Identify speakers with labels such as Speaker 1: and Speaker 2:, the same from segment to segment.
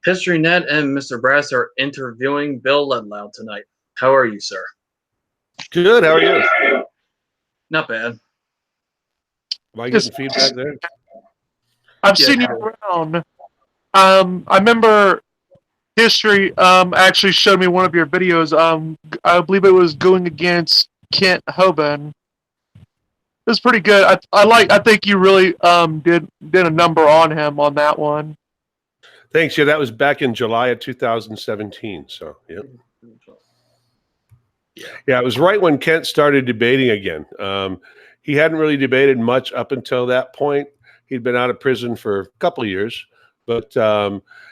Speaker 1: HistoryNet and Mr. Brass are interviewing Bill Ludlow tonight. How are you, sir?
Speaker 2: Good. How are you?
Speaker 1: Not bad.
Speaker 2: Am I getting feedback there?
Speaker 3: I've seen you around. I remember History actually showed me one of your videos. I believe it was going against Kent Hoban. It was pretty good. I think you really did a number on him on that one.
Speaker 2: Thanks. Yeah, that was back in July of 2017. So, yeah. Yeah, it was right when Kent started debating again. He hadn't really debated much up until that point. He'd been out of prison for a couple of years, but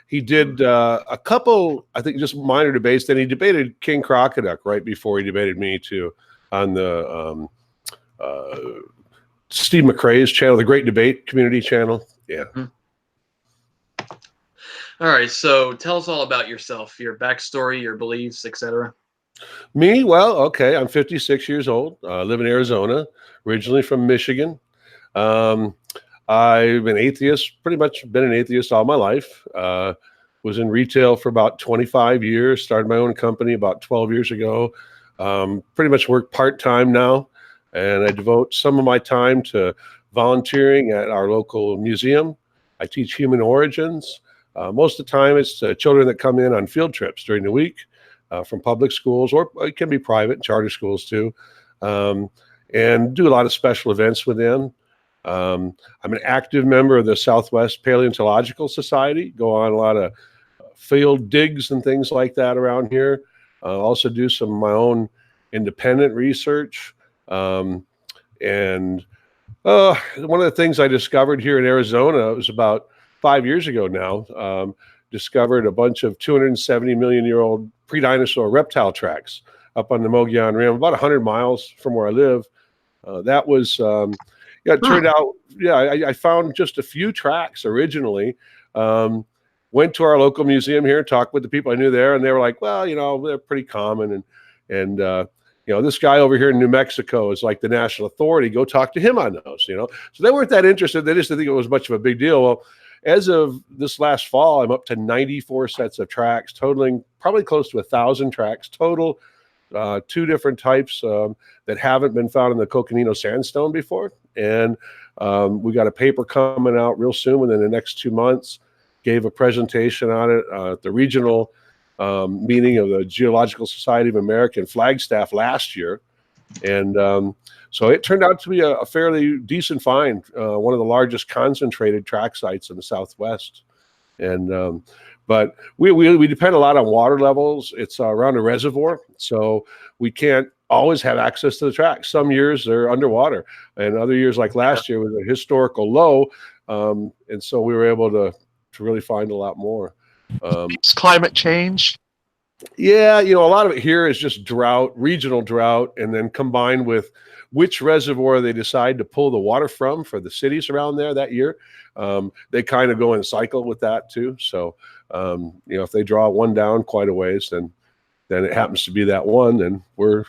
Speaker 2: he did a couple, I think, just minor debates. Then he debated King Crocoduck right before he debated me, too, on the Steve McRae's channel, the Great Debate Community channel. Yeah.
Speaker 1: Mm-hmm. All right, so tell us all about yourself, your backstory, your beliefs, etc.
Speaker 2: Me? Well, okay. I'm 56 years old. I live in Arizona, originally from Michigan. I've been atheist, pretty much been an atheist all my life. Was in retail for about 25 years, started my own company about 12 years ago. Pretty much work part-time now, and I devote some of my time to volunteering at our local museum. I teach human origins. Most of the time, it's children that come in on field trips during the week from public schools, or it can be private, charter schools too, and do a lot of special events with them. I'm an active member of the Southwest Paleontological Society, go on a lot of field digs and things like that around here. Also do some of my own independent research. And one of the things I discovered here in Arizona, it was about 5 years ago now, discovered a bunch of 270 million year old pre-dinosaur reptile tracks up on the Mogollon Rim, about 100 miles from where I live. That was, it turned out, I found just a few tracks originally. Went to our local museum here and talked with the people I knew there, and they were like, well, they're pretty common. And this guy over here in New Mexico is like the national authority. Go talk to him on those, So they weren't that interested. They just didn't think it was much of a big deal. Well, as of this last fall, I'm up to 94 sets of tracks, totaling probably close to 1,000 tracks total. 2 different types that haven't been found in the Coconino Sandstone before. And we got a paper coming out real soon within the next 2 months. Gave a presentation on it at the regional meeting of the Geological Society of America in Flagstaff last year. And so it turned out to be a fairly decent find, one of the largest concentrated track sites in the Southwest. And but we depend a lot on water levels. It's around a reservoir, so we can't always have access to the tracks. Some years they're underwater, and other years, like last year, was a historical low, and so we were able to really find a lot more.
Speaker 3: It's climate change.
Speaker 2: Yeah, a lot of it here is just drought, regional drought, and then combined with which reservoir they decide to pull the water from for the cities around there that year. They kind of go in cycle with that too. So, if they draw one down quite a ways, then it happens to be that one, and we're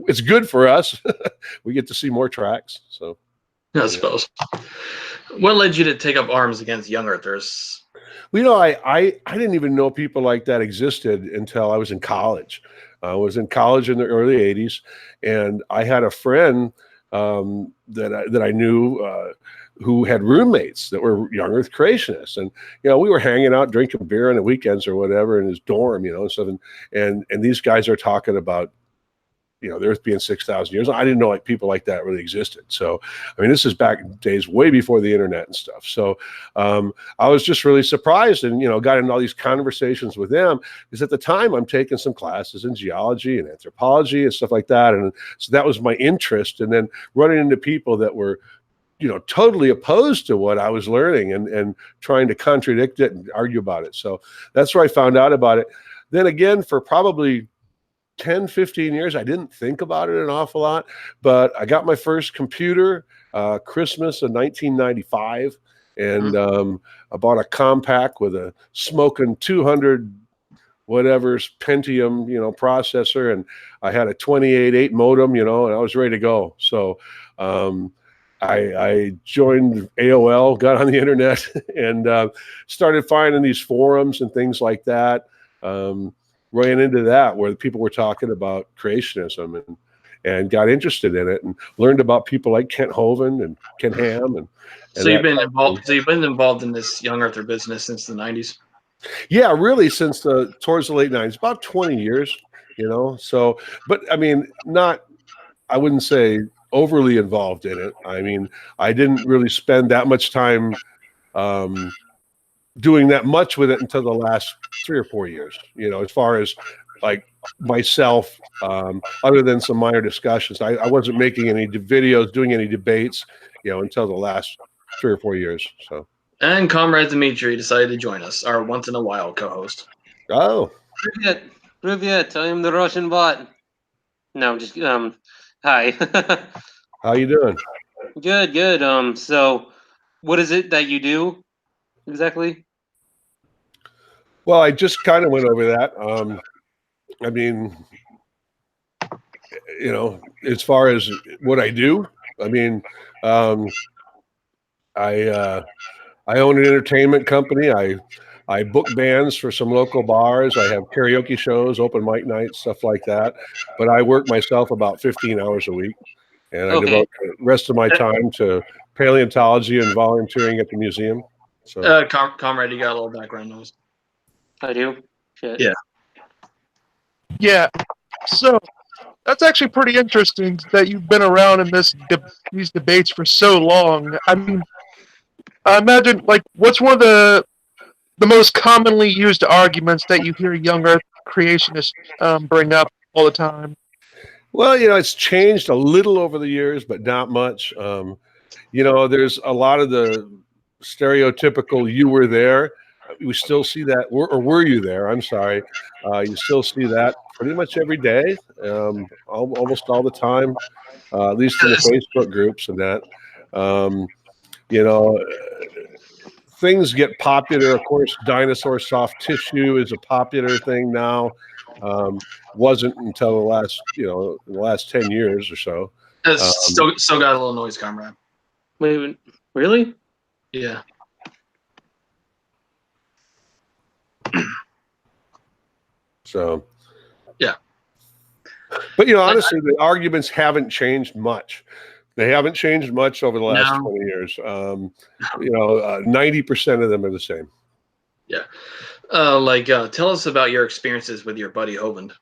Speaker 2: it's good for us. We get to see more tracks. So,
Speaker 1: I suppose. What led you to take up arms against young earthers?
Speaker 2: Well, I didn't even know people like that existed until I was in college. I was in college in the early 80s, and I had a friend that I knew who had roommates that were young Earth creationists. And, we were hanging out, drinking beer on the weekends or whatever in his dorm, and stuff. And these guys are talking about, the Earth being 6,000 years. I didn't know people like that really existed. So, this is back in days way before the internet and stuff. So I was just really surprised and, got into all these conversations with them, because at the time I'm taking some classes in geology and anthropology and stuff like that. And so that was my interest. And then running into people that were, totally opposed to what I was learning and trying to contradict it and argue about it. So that's where I found out about it. Then again, for probably 10, 15 years, I didn't think about it an awful lot, but I got my first computer Christmas of 1995, and I bought a compact with a smoking 200 whatever's Pentium, processor, and I had a 28.8 modem, and I was ready to go. So I joined AOL, got on the internet, and started finding these forums and things like that. Ran into that where people were talking about creationism and got interested in it and learned about people like Kent Hovind and Ken Ham and
Speaker 1: So you've been involved. So you've been involved in this young Earther business since the '90s.
Speaker 2: Yeah, really, since towards the late '90s, about 20 years, So, but I mean, I wouldn't say overly involved in it. I mean, I didn't really spend that much time doing that much with it until the last 3 or 4 years. As far as like myself, other than some minor discussions, I wasn't making any videos, doing any debates, until the last 3 or 4 years. So.
Speaker 1: And Comrade Dimitri decided to join us, our once in a while co-host.
Speaker 2: Oh.
Speaker 4: Привет. I am the Russian bot. No, just hi.
Speaker 2: How you doing?
Speaker 4: Good. So what is it that you do exactly?
Speaker 2: Well, I just kind of went over that. I mean, as far as what I do, I mean, I own an entertainment company. I book bands for some local bars. I have karaoke shows, open mic nights, stuff like that. But I work myself about 15 hours a week, and I devote the rest of my time to paleontology and volunteering at the museum. So,
Speaker 1: Comrade, you got a little background noise.
Speaker 4: I do. Shit.
Speaker 1: Yeah.
Speaker 3: Yeah. So that's actually pretty interesting that you've been around in these debates for so long. I mean, I imagine, like, what's one of the most commonly used arguments that you hear young Earth creationists bring up all the time?
Speaker 2: Well, it's changed a little over the years, but not much. There's a lot of the stereotypical "you were there." We still see that, or were you there? I'm sorry. You still see that pretty much every day, almost all the time, at least in the Facebook groups and that. Things get popular. Of course, dinosaur soft tissue is a popular thing now. Wasn't until the last 10 years or so.
Speaker 1: Still got a little noise, Comrade.
Speaker 4: Wait, really?
Speaker 1: Yeah.
Speaker 2: So.
Speaker 1: Yeah.
Speaker 2: But honestly, the arguments haven't changed much. They haven't changed much over the last 20 years. 90% of them are the same.
Speaker 1: Yeah. Tell us about your experiences with your buddy Hovind.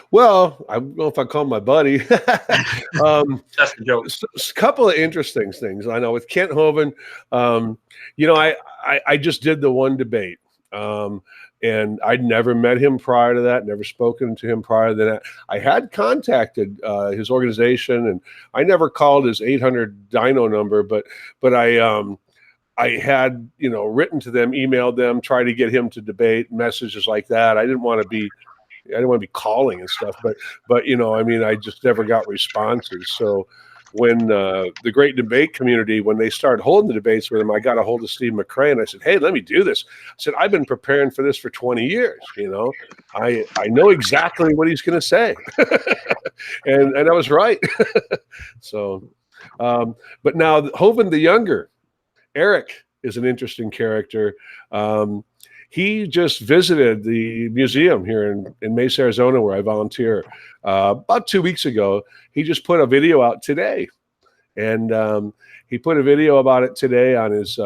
Speaker 2: Well, I don't know if I call him my buddy.
Speaker 1: That's the joke.
Speaker 2: A couple of interesting things. I know with Kent Hovind, I just did the one debate. And I'd never met him prior to that, never spoken to him prior to that. I had contacted his organization, and I never called his 800 Dino number, but I had written to them, emailed them, tried to get him to debate, messages like that. I didn't want to be calling and stuff, but I just never got responses. So when the great debate community, when they started holding the debates with him, I got a hold of Steve McCrae and I said, "Hey, let me do this." I said, "I've been preparing for this for 20 years. I know exactly what he's going to say." and I was right. So, but now Hovind the Younger, Eric, is an interesting character. He just visited the museum here in Mesa, Arizona, where I volunteer. About 2 weeks ago, he just put a video out today. And he put a video about it today on his,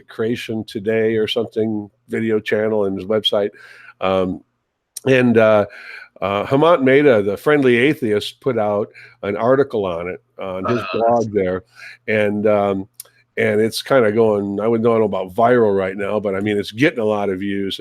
Speaker 2: Creation Today or something, video channel and his website. Hemant Mehta, the Friendly Atheist, put out an article on it on his blog there. And it's kind of going, I wouldn't know about viral right now, but I mean, it's getting a lot of views.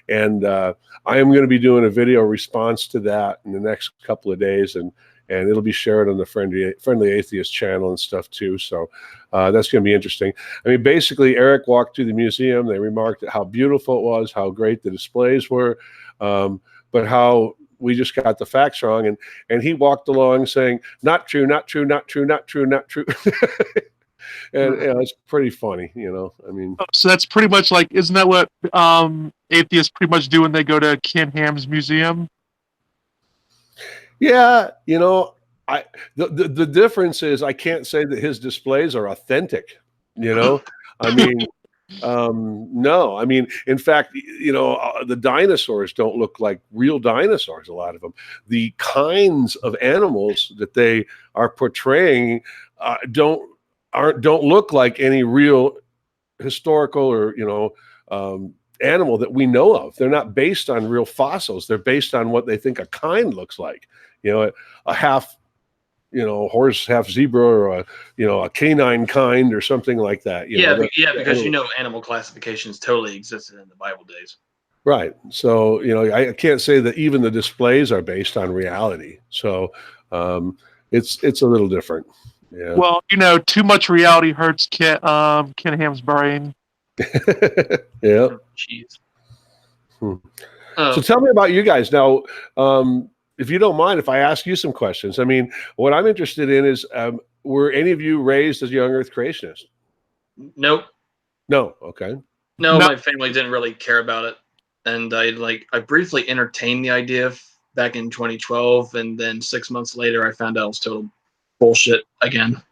Speaker 2: And I am going to be doing a video response to that in the next couple of days. And it'll be shared on the Friendly Atheist channel and stuff too. So that's going to be interesting. I mean, basically, Eric walked through the museum. They remarked at how beautiful it was, how great the displays were, but how we just got the facts wrong. And he walked along saying, "Not true, not true, not true, not true, not true." And it's pretty funny, I mean.
Speaker 3: So that's pretty much like, isn't that what atheists pretty much do when they go to Ken Ham's museum?
Speaker 2: Yeah, The difference is I can't say that his displays are authentic. I mean, no, I mean, in fact, the dinosaurs don't look like real dinosaurs. A lot of them, the kinds of animals that they are portraying don't look like any real historical or animal that we know of. They're not based on real fossils. They're based on what they think a kind looks like. A half horse, half zebra, or a canine kind or something like that.
Speaker 1: Because animal classifications totally existed in the Bible days.
Speaker 2: Right. So, I can't say that even the displays are based on reality. So it's a little different. Yeah.
Speaker 3: Well, too much reality hurts Ken Ham's brain.
Speaker 2: Yeah.
Speaker 1: Jeez.
Speaker 2: So tell me about you guys now. If you don't mind, if I ask you some questions, I mean, what I'm interested in is, were any of you raised as young Earth creationists?
Speaker 1: Nope.
Speaker 2: No. Okay.
Speaker 1: No, my family didn't really care about it, and I briefly entertained the idea back in 2012, and then 6 months later, I found out it was total bullshit again.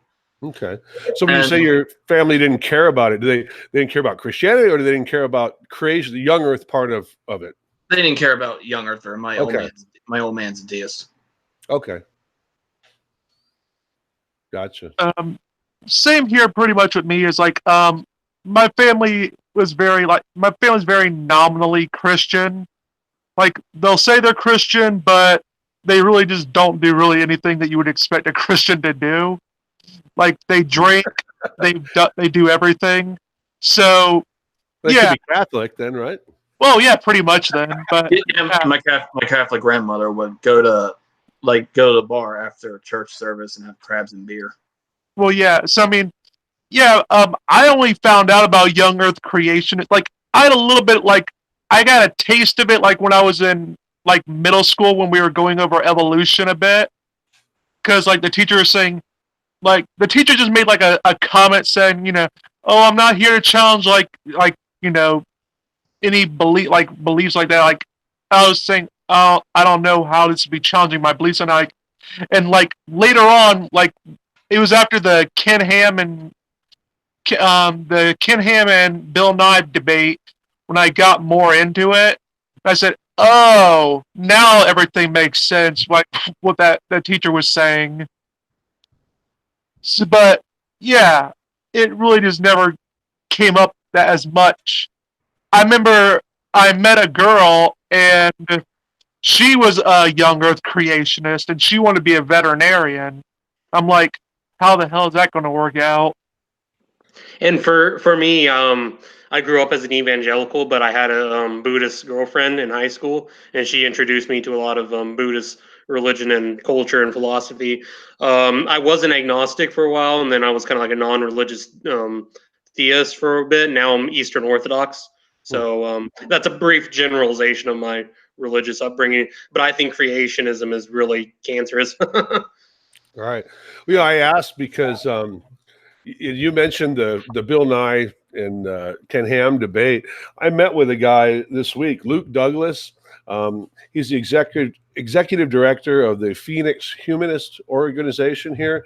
Speaker 2: Okay. So when you say your family didn't care about it, they didn't care about Christianity, or they didn't care about creation, the young Earth part of it?
Speaker 1: They didn't care about young Earth, or my old man's a deist.
Speaker 2: Okay. Gotcha.
Speaker 3: Same here pretty much with me is my family was very nominally Christian. Like they'll say they're Christian, but they really just don't do really anything that you would expect a Christian to do. Like they drink, they do everything. So
Speaker 2: they could be Catholic then, right?
Speaker 3: Well, yeah, pretty much then. But
Speaker 1: my Catholic grandmother would go to the bar after church service and have crabs and beer.
Speaker 3: Well, yeah. So I mean, yeah. I only found out about young Earth creation. Like I had a little bit, I got a taste of it, when I was in middle school when we were going over evolution a bit, because the teacher was saying, the teacher just made a comment saying, oh, I'm not here to challenge any beliefs like that. I was saying, oh, I don't know how this would be challenging my beliefs, and later on, it was after the Ken Ham and Bill Nye debate when I got more into it. I said, oh, now everything makes sense. What that teacher was saying. So, but yeah, it really just never came up that as much. I remember I met a girl and she was a young Earth creationist and she wanted to be a veterinarian. I'm like, how the hell is that going to work out?
Speaker 5: And for me, I grew up as an evangelical, but I had a Buddhist girlfriend in high school, and she introduced me to a lot of Buddhist religion and culture and philosophy. I was an agnostic for a while, and then I was kind of like a non-religious theist for a bit. Now I'm Eastern Orthodox. So that's a brief generalization of my religious upbringing. But I think creationism is really cancerous.
Speaker 2: All right. Well, I asked because you mentioned the Bill Nye and Ken Ham debate. I met with a guy this week, Luke Douglas. He's the executive director of the Phoenix Humanist Organization here.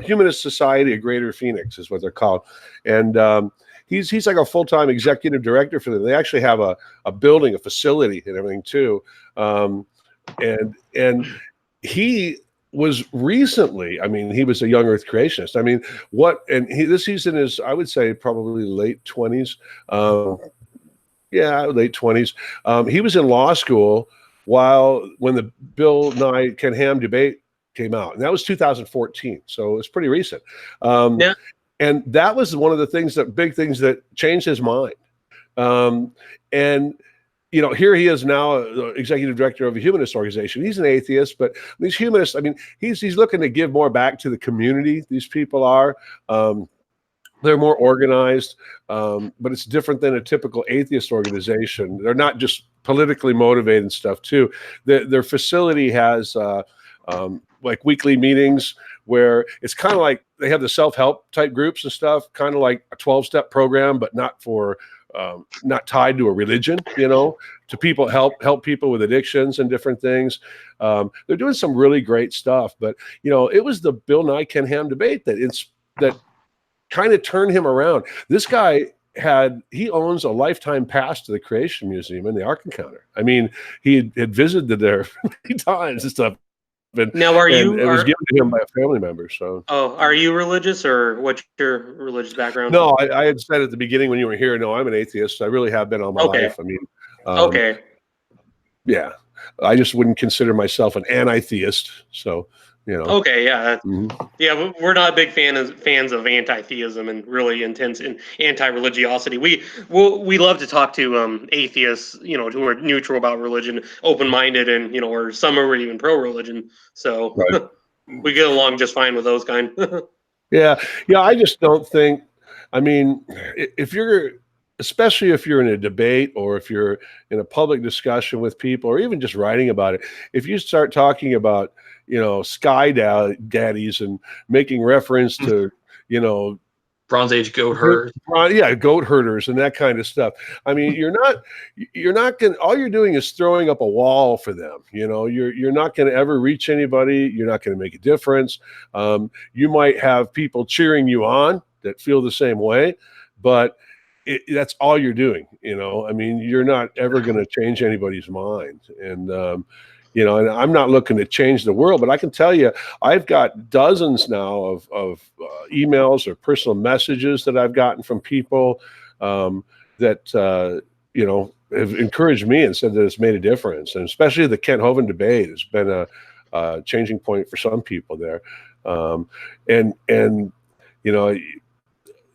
Speaker 2: Humanist Society of Greater Phoenix is what they're called. And he's like a full-time executive director for them. They actually have a building, a facility and everything too. And he was recently, I mean, he was a young Earth creationist. I mean, he's in his, I would say, probably late 20s. Late 20s. He was in law school when the Bill Nye Ken Ham debate came out, and that was 2014. So it's pretty recent.
Speaker 1: Yeah.
Speaker 2: And that was one of the big things that changed his mind. And here he is now, executive director of a humanist organization. He's an atheist, but these humanists, I mean, he's looking to give more back to the community. These people are. They're more organized, but it's different than a typical atheist organization. They're not just politically motivated and stuff too. Their facility has weekly meetings where it's kind of like they have the self-help type groups and stuff, kind of like a 12-step program, but not for not tied to a religion, to people, help people with addictions and different things. They're doing some really great stuff. But it was the Bill Nye Ken Ham debate that kind of turned him around. This guy he owns a lifetime pass to the Creation Museum and the Ark Encounter. I mean, he had visited there many times and stuff.
Speaker 5: Now,
Speaker 2: it was given to him by a family member. So,
Speaker 5: are you religious, or what's your religious background?
Speaker 2: No, I had said at the beginning when you were here, no, I'm an atheist. I really have been all my life. I mean,
Speaker 5: okay,
Speaker 2: yeah, I just wouldn't consider myself an anti-theist. So,
Speaker 5: okay, yeah, yeah, we're not big fans of anti-theism and really intense and anti-religiosity. We love to talk to atheists, who are neutral about religion, open-minded, and or some are even pro-religion. So right. We get along just fine with those kind.
Speaker 2: Yeah. I just don't think. I mean, especially if you're in a debate or if you're in a public discussion with people or even just writing about it, if you start talking about sky daddies and making reference to
Speaker 1: Bronze Age goat herders,
Speaker 2: goat herders and that kind of stuff. I mean, you're not going. All you're doing is throwing up a wall for them. You're not going to ever reach anybody. You're not going to make a difference. You might have people cheering you on that feel the same way, but that's all you're doing. I mean, you're not ever going to change anybody's mind. And and I'm not looking to change the world, but I can tell you, I've got dozens now of emails or personal messages that I've gotten from people that have encouraged me and said that it's made a difference. And especially the Kent Hovind debate has been a changing point for some people there.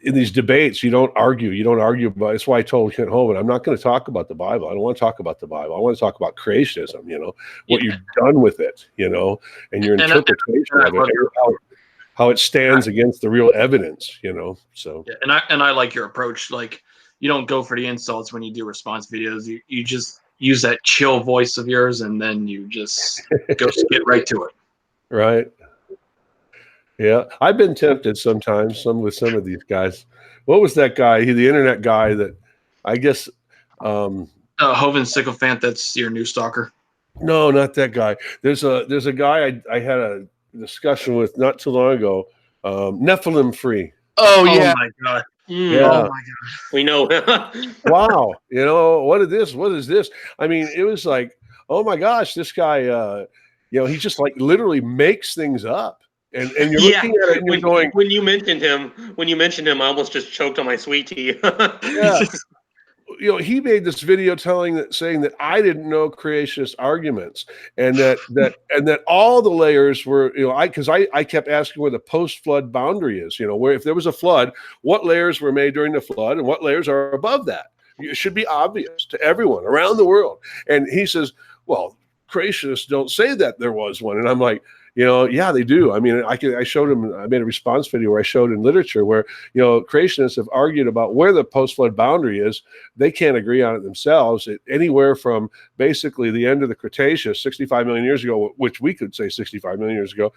Speaker 2: In these debates, you don't argue. You don't argue about. That's why I told Kent Hovind, I'm not going to talk about the Bible. I don't want to talk about the Bible. I want to talk about creationism. What you've done with it. And your interpretation of it, how it stands against the real evidence. So.
Speaker 1: Yeah, and I like your approach. Like, you don't go for the insults when you do response videos. You just use that chill voice of yours, and then you just get right to it.
Speaker 2: Right. Yeah, I've been tempted sometimes. With some of these guys. What was that guy? The internet guy that I guess.
Speaker 1: Hovind sycophant. That's your new stalker.
Speaker 2: No, not that guy. There's a guy I had a discussion with not too long ago. Nephilim Free.
Speaker 3: Oh yeah.
Speaker 1: Oh my god.
Speaker 2: Yeah.
Speaker 1: Oh my god.
Speaker 5: We know.
Speaker 2: Wow. What is this? I mean, it was like, oh my gosh, this guy. He just like literally makes things up. And you're looking at it and you're going.
Speaker 5: When you mentioned him, I almost just choked on my sweet tea.
Speaker 2: Yeah. He made this video saying that I didn't know creationist arguments, and that all the layers were, because I kept asking where the post-flood boundary is, where if there was a flood, what layers were made during the flood and what layers are above that. It should be obvious to everyone around the world. And he says, well, creationists don't say that there was one. And I'm like, yeah, they do. I mean, I showed him, I made a response video where I showed in literature where, creationists have argued about where the post-flood boundary is. They can't agree on it themselves. Anywhere from basically the end of the Cretaceous, 65 million years ago, which we could say 65 million years ago,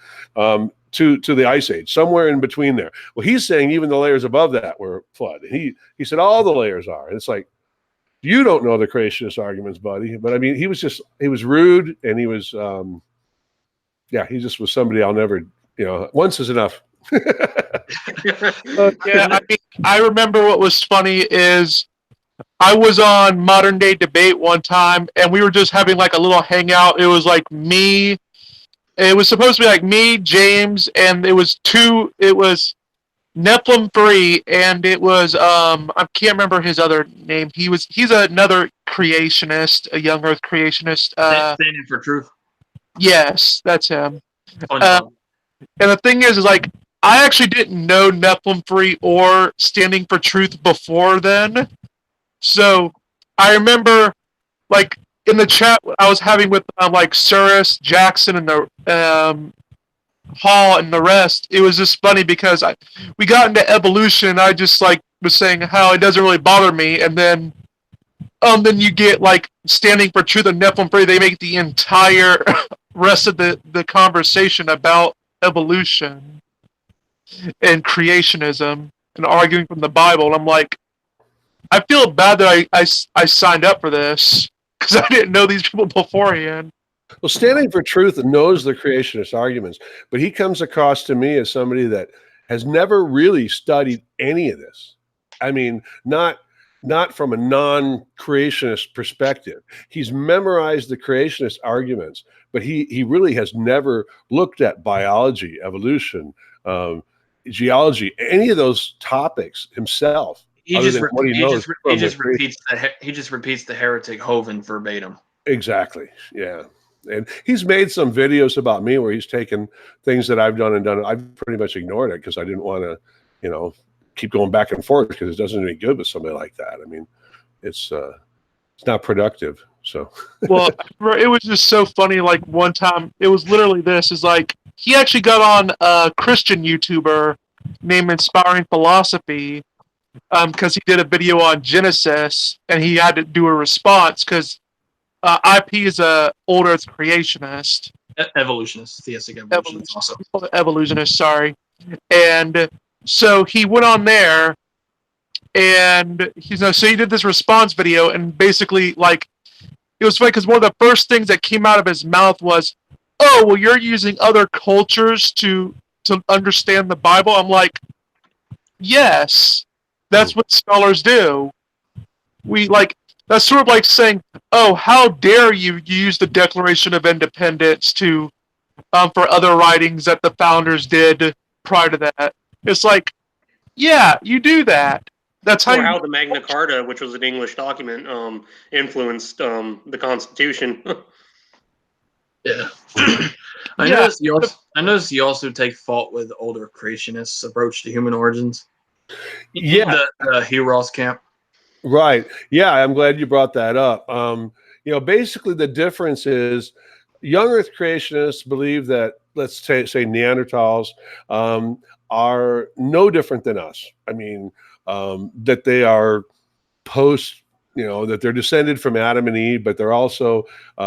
Speaker 2: to the Ice Age, somewhere in between there. Well, he's saying even the layers above that were flood. And he said all the layers are. And it's like, you don't know the creationist arguments, buddy. But I mean, he was rude, and he was, he just was somebody I'll never, once is enough.
Speaker 3: I remember what was funny is I was on Modern Day Debate one time, and we were just having like a little hangout. It was like me. It was supposed to be like me, James, and it was Nephilim 3, and it was I can't remember his other name. He's another creationist, a young Earth creationist.
Speaker 1: Standing for truth.
Speaker 3: Yes, that's him.
Speaker 1: And
Speaker 3: the thing is like I actually didn't know Nephilim 3 or Standing for Truth before then. So I remember, like in the chat I was having with like Surus, Jackson, and the Hall and the rest, it was just funny because we got into evolution, and I just like was saying how it doesn't really bother me, and then you get like Standing for Truth and Nephilim 3, they make the entire rest of the conversation about evolution and creationism and arguing from the Bible, and I'm like, I feel bad that I signed up for this because I didn't know these people beforehand.
Speaker 2: Well, Standing for Truth knows the creationist arguments, but he comes across to me as somebody that has never really studied any of this. I mean, not from a non-creationist perspective. He's memorized the creationist arguments, but he really has never looked at biology, evolution, geology, any of those topics himself.
Speaker 1: He just repeats the heretic Hovind verbatim.
Speaker 2: Exactly. Yeah. And he's made some videos about me where he's taken things that I've done. I've pretty much ignored it because I didn't want to, keep going back and forth because it doesn't do any good with somebody like that. I mean, it's not productive. So,
Speaker 3: well, it was just so funny. Like one time, it was literally this: is like he actually got on a Christian YouTuber named Inspiring Philosophy because he did a video on Genesis and he had to do a response because IP is a old Earth creationist,
Speaker 1: evolutionist, theistic evolutionist, also
Speaker 3: evolutionist. Sorry, and so he went on there, and so he did this response video, and basically like it was funny because one of the first things that came out of his mouth was, "Oh, well, you're using other cultures to understand the Bible." I'm like, yes, that's what scholars do. That's sort of like saying, "Oh, how dare you use the Declaration of Independence to for other writings that the founders did prior to that." It's like, yeah, you do that. That's
Speaker 5: how the Magna Carta, which was an English document, influenced the Constitution.
Speaker 1: Yeah. I noticed you also take fault with older creationists' approach to human origins.
Speaker 2: Yeah,
Speaker 1: the Heroes camp.
Speaker 2: Right. Yeah, I'm glad you brought that up. Basically the difference is young Earth creationists believe that, let's say Neanderthals are no different than us. I mean, that they are that they're descended from Adam and Eve, but they're also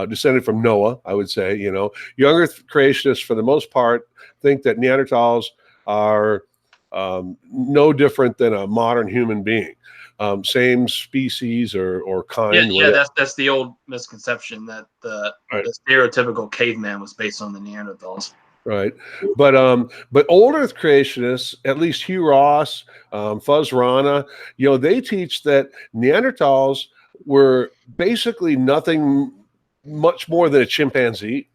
Speaker 2: descended from Noah, I would say. Young Earth creationists, for the most part, think that Neanderthals are no different than a modern human being. Same species or kind.
Speaker 1: Yeah, that's the old misconception that the stereotypical caveman was based on the Neanderthals.
Speaker 2: Right, but old Earth creationists, at least Hugh Ross, Fuzz Rana, they teach that Neanderthals were basically nothing much more than a chimpanzee.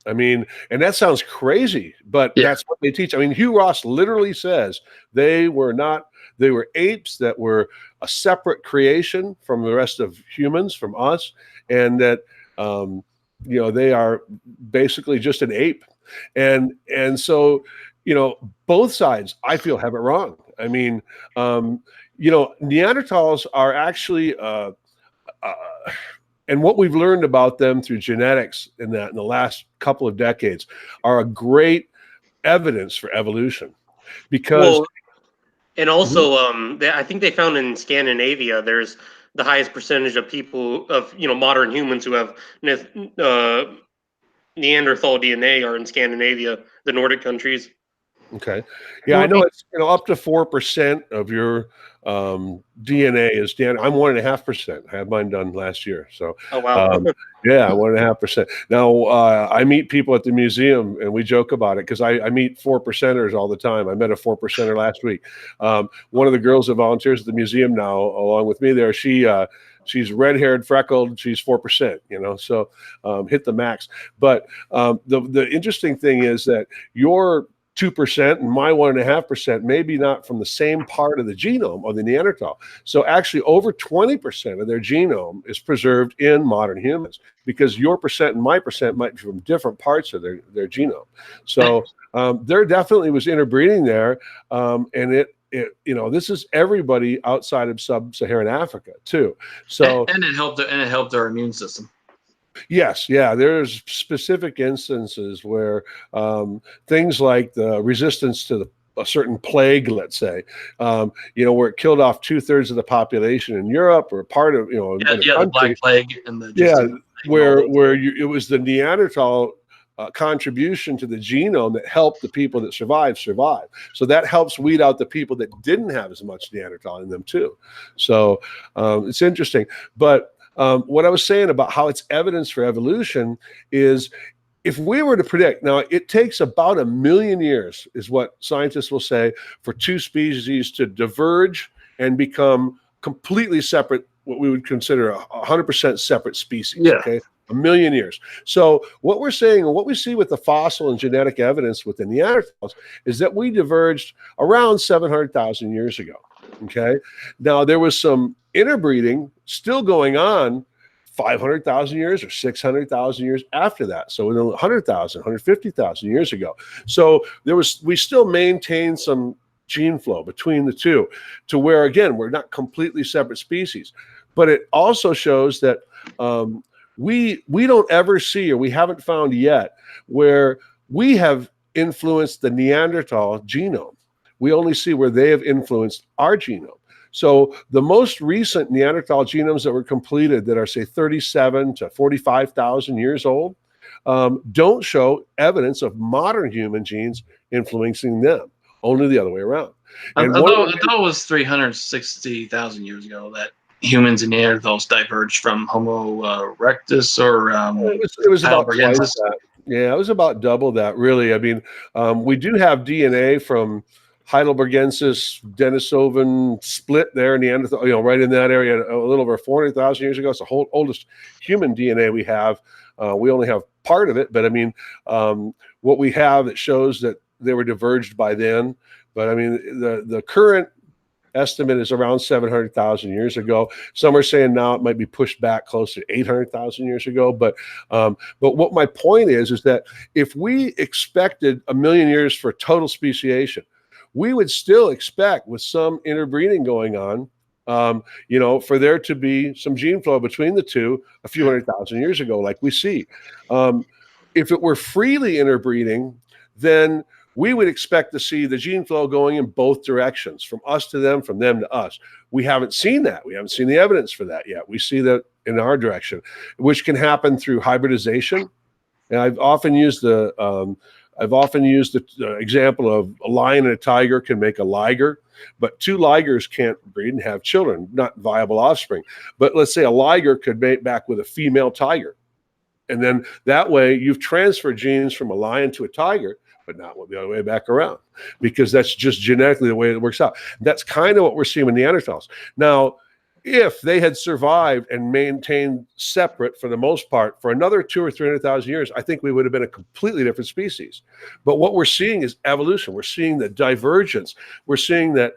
Speaker 2: I mean, and that sounds crazy, but that's what they teach. I mean, Hugh Ross literally says they were apes that were a separate creation from the rest of humans, from us, and that they are basically just an ape. And so, both sides, I feel, have it wrong. I mean, Neanderthals are actually, and what we've learned about them through genetics in the last couple of decades are a great evidence for evolution. Because,
Speaker 5: and also, I think they found in Scandinavia, there's the highest percentage of people of modern humans who have Neanderthal DNA are in Scandinavia, the Nordic countries.
Speaker 2: Okay. Yeah, I know it's up to 4% of your DNA is DNA. I'm 1.5%. I had mine done last year. So
Speaker 5: oh wow.
Speaker 2: 1.5%. Now I meet people at the museum and we joke about it because I meet 4%ers all the time. I met a 4%er last week. One of the girls that volunteers at the museum now, along with me there, she's red-haired, freckled. She's 4%, so hit the max. But the interesting thing is that your 2% and my 1.5% maybe not from the same part of the genome of the Neanderthal. So actually over 20% of their genome is preserved in modern humans because your percent and my percent might be from different parts of their genome. So there definitely was interbreeding there. And this is everybody outside of sub-Saharan Africa too. So
Speaker 1: and it helped our immune system.
Speaker 2: Yes, yeah. There's specific instances where things like the resistance to a certain plague, let's say, where it killed off 2/3 of the population in Europe or part of,
Speaker 1: the Black Plague and the
Speaker 2: where it was the Neanderthal contribution to the genome that helped the people that survive. So that helps weed out the people that didn't have as much Neanderthal in them too. So it's interesting. But what I was saying about how it's evidence for evolution is, if we were to predict, now it takes about 1 million years, is what scientists will say, for two species to diverge and become completely separate, what we would consider 100% separate species.
Speaker 1: Yeah.
Speaker 2: Okay. 1 million years. So what we're saying, and what we see with the fossil and genetic evidence with the Neanderthals, is that we diverged around 700,000 years ago. Okay. Now there was some interbreeding still going on 500,000 years or 600,000 years after that. So 100,000, 150,000 years ago. So we still maintain some gene flow between the two, to where, again, we're not completely separate species. But it also shows that we don't ever see, or we haven't found yet, where we have influenced the Neanderthal genome. We only see where they have influenced our genome. So the most recent Neanderthal genomes that were completed, that are, say, 37 to 45,000 years old, don't show evidence of modern human genes influencing them. Only the other way around. And
Speaker 1: I thought it was 360,000 years ago that humans and Neanderthals diverged from Homo erectus, or
Speaker 2: it was about twice
Speaker 1: Heidelbergensis.
Speaker 2: that. Yeah, it was about double that, really. I mean, we do have DNA from Heidelbergensis, Denisovan split there, Neanderthal, right in that area, a little over 400,000 years ago. It's the whole oldest human DNA we have. We only have part of it, but I mean, what we have that shows that they were diverged by then. But I mean, the current estimate is around 700,000 years ago. Some are saying now it might be pushed back closer to 800,000 years ago. But what my point is that if we expected 1 million years for total speciation, we would still expect, with some interbreeding going on, for there to be some gene flow between the two a few 100,000 years ago, like we see. If it were freely interbreeding, then we would expect to see the gene flow going in both directions, from us to them, from them to us. We haven't seen that. We haven't seen the evidence for that yet. We see that in our direction, which can happen through hybridization. And I've often used the example of a lion and a tiger can make a liger, but two ligers can't breed and have children, not viable offspring. But let's say a liger could mate back with a female tiger. And then that way you've transferred genes from a lion to a tiger, but not the other way back around, because that's just genetically the way it works out. That's kind of what we're seeing with Neanderthals. Now, if they had survived and maintained separate for the most part for another 200,000 or 300,000 years, I think we would have been a completely different species. But what we're seeing is evolution. We're seeing the divergence. We're seeing that,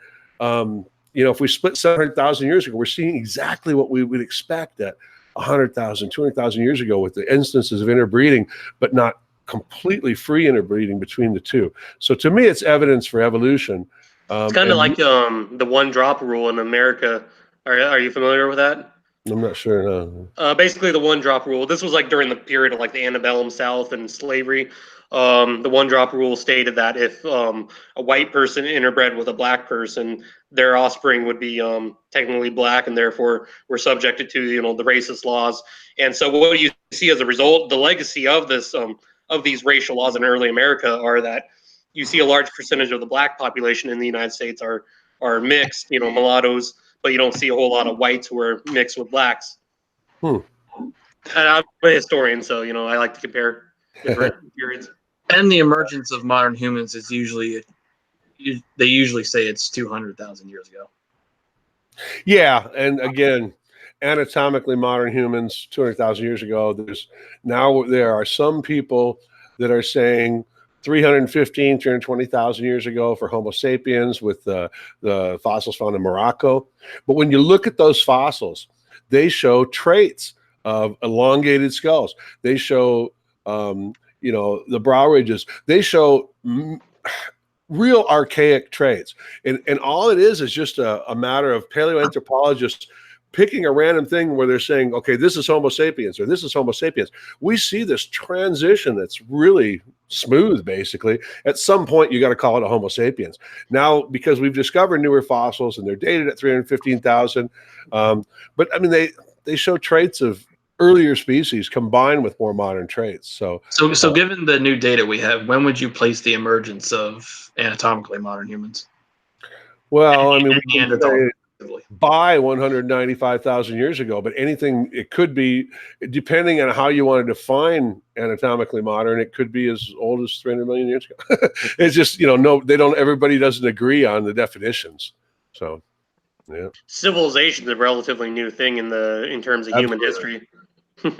Speaker 2: if we split 700,000 years ago, we're seeing exactly what we would expect at 100,000, 200,000 years ago, with the instances of interbreeding, but not completely free interbreeding between the two. So to me, it's evidence for evolution.
Speaker 5: It's kind of like the one drop rule in America. Are you familiar with that?
Speaker 2: I'm not sure. No.
Speaker 5: Basically, the one drop rule. This was like during the period of like the antebellum South and slavery. The one drop rule stated that if a white person interbred with a black person, their offspring would be technically black, and therefore were subjected to the racist laws. And so what you see as a result, the legacy of this of these racial laws in early America, are that you see a large percentage of the black population in the United States are mixed, mulattoes, but you don't see a whole lot of whites who are mixed with blacks. And I'm a historian, so I like to compare different periods.
Speaker 1: And the emergence of modern humans is they usually say it's 200,000 years ago.
Speaker 2: Yeah, and again, anatomically modern humans 200,000 years ago. There are some people that are saying 315, 320,000 years ago for Homo sapiens, with the fossils found in Morocco. But when you look at those fossils, they show traits of elongated skulls. They show, the brow ridges. They show real archaic traits. And all it is just a matter of paleoanthropologists picking a random thing where they're saying, okay, this is Homo sapiens, or this is Homo sapiens. We see this transition that's really smooth, basically. At some point, you got to call it a Homo sapiens. Now, because we've discovered newer fossils and they're dated at 315,000, but I mean, they show traits of earlier species combined with more modern traits. So
Speaker 1: given the new data we have, when would you place the emergence of anatomically modern humans?
Speaker 2: Well, I mean, we can
Speaker 1: Neanderthals.
Speaker 2: say by 195,000 years ago, but anything, it could be, depending on how you want to define anatomically modern, it could be as old as 300 million years ago. It's just, everybody doesn't agree on the definitions. So, yeah.
Speaker 5: Civilization is a relatively new thing in terms of human history.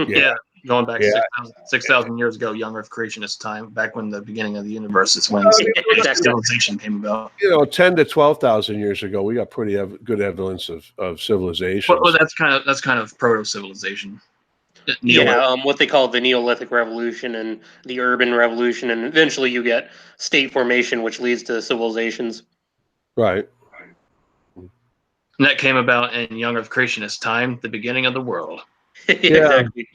Speaker 1: Yeah, going back 6,000 years ago, young Earth creationist time, back when the beginning of the universe is when civilization came about.
Speaker 2: 10 to 12,000 years ago, we got pretty good evidence of civilization.
Speaker 1: Well, that's kind of proto civilization.
Speaker 5: Yeah, what they call the Neolithic Revolution and the Urban Revolution, and eventually you get state formation, which leads to civilizations.
Speaker 2: Right.
Speaker 1: And that came about in young Earth creationist time, the beginning of the world.
Speaker 5: Exactly.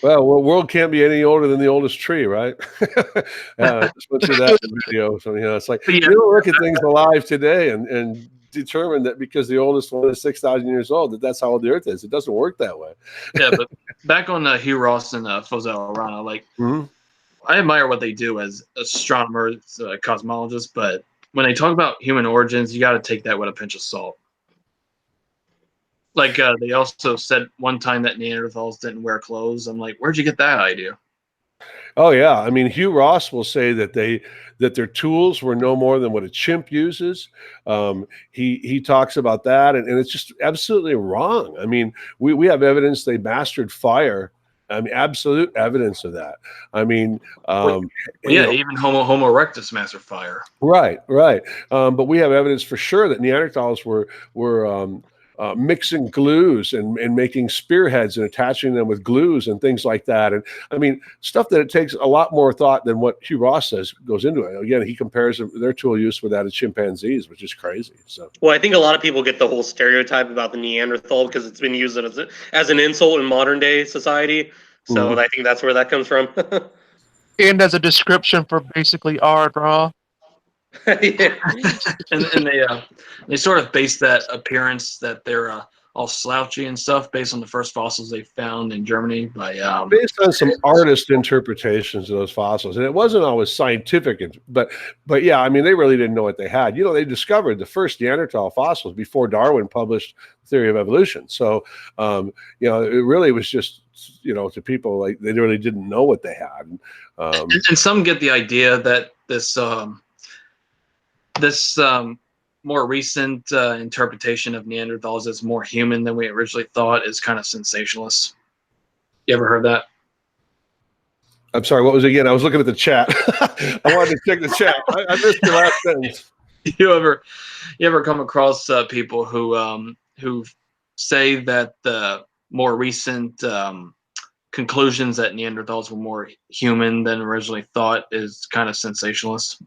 Speaker 2: Well, world can't be any older than the oldest tree, right? Especially that video. So, it's like, you don't look at things alive today and determine that because the oldest one is 6,000 years old, that's how old the Earth is. It doesn't work that way.
Speaker 1: Yeah, but back on Hugh Ross and Fozell Rana, I admire what they do as astronomers, cosmologists, but when they talk about human origins, you got to take that with a pinch of salt. Like they also said one time that Neanderthals didn't wear clothes. I'm like, where'd you get that idea?
Speaker 2: Oh yeah, I mean, Hugh Ross will say that their tools were no more than what a chimp uses. He talks about that, and it's just absolutely wrong. I mean, we have evidence they mastered fire. I mean, absolute evidence of that. I mean,
Speaker 1: even Homo erectus mastered fire.
Speaker 2: Right. But we have evidence for sure that Neanderthals were mixing glues and making spearheads and attaching them with glues and things like that. And I mean, stuff that it takes a lot more thought than what Hugh Ross says goes into it. Again, he compares their tool use with that of chimpanzees, which is crazy. So,
Speaker 5: well, I think a lot of people get the whole stereotype about the Neanderthal because it's been used as an insult in modern day society. So I think that's where that comes from.
Speaker 3: And as a description for basically our draw.
Speaker 1: Yeah. and they sort of base that appearance that they're all slouchy and stuff based on the first fossils they found in Germany by
Speaker 2: based on some artist interpretations of those fossils, and it wasn't always scientific, but yeah, I mean, they really didn't know what they had. They discovered the first Neanderthal fossils before Darwin published the Theory of Evolution. So it really was just to people, like, they really didn't know what they had.
Speaker 1: And some get the idea that this more recent interpretation of Neanderthals as more human than we originally thought is kind of sensationalist. You ever heard that?
Speaker 2: I'm sorry, what was it again? I was looking at the chat. I wanted to check the chat. I missed your last sentence.
Speaker 1: You ever come across people who say that the more recent conclusions that Neanderthals were more human than originally thought is kind of sensationalist?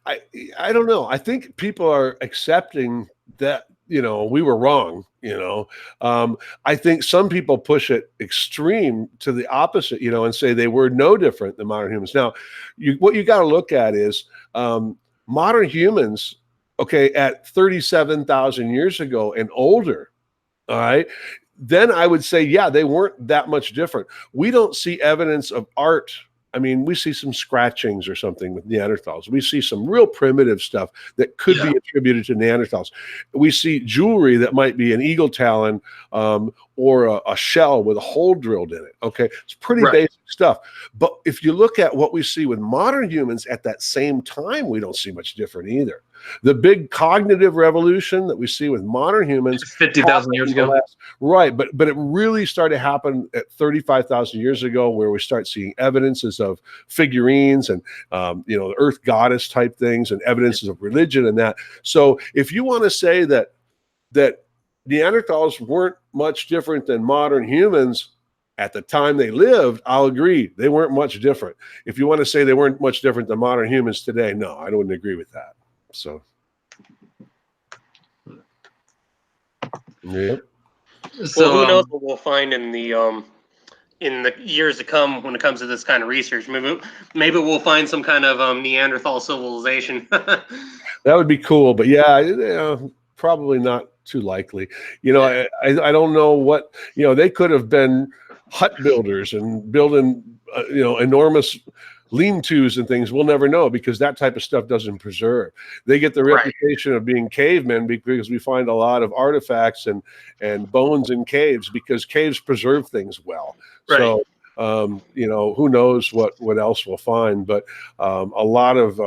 Speaker 2: I don't know. I think people are accepting that, we were wrong, I think some people push it extreme to the opposite, and say they were no different than modern humans. Now, what you got to look at is modern humans, okay, at 37,000 years ago and older, all right, then I would say, yeah, they weren't that much different. We don't see evidence of art. I mean, we see some scratchings or something with Neanderthals. We see some real primitive stuff that could be attributed to Neanderthals. We see jewelry that might be an eagle talon or a shell with a hole drilled in it. Okay, it's pretty basic stuff. But if you look at what we see with modern humans at that same time, we don't see much different either. The big cognitive revolution that we see with modern humans
Speaker 1: 50,000 years ago.
Speaker 2: Right, but it really started to happen at 35,000 years ago, where we start seeing evidences of figurines and the earth goddess type things and evidences of religion and that. So if you want to say that Neanderthals weren't much different than modern humans at the time they lived, I'll agree. They weren't much different. If you want to say they weren't much different than modern humans today, no, I wouldn't agree with that. So, yeah.
Speaker 5: So who knows what we'll find in the years to come when it comes to this kind of research? Maybe we'll find some kind of Neanderthal civilization.
Speaker 2: That would be cool, but yeah, probably not too likely. You know, I don't know what, you know, they could have been hut builders and building, you know, enormous lean-tos and things. We'll never know because that type of stuff doesn't preserve. They get the reputation of being cavemen because we find a lot of artifacts and bones in caves because caves preserve things well.
Speaker 1: Right.
Speaker 2: So, you know, who knows what else we'll find, but a lot of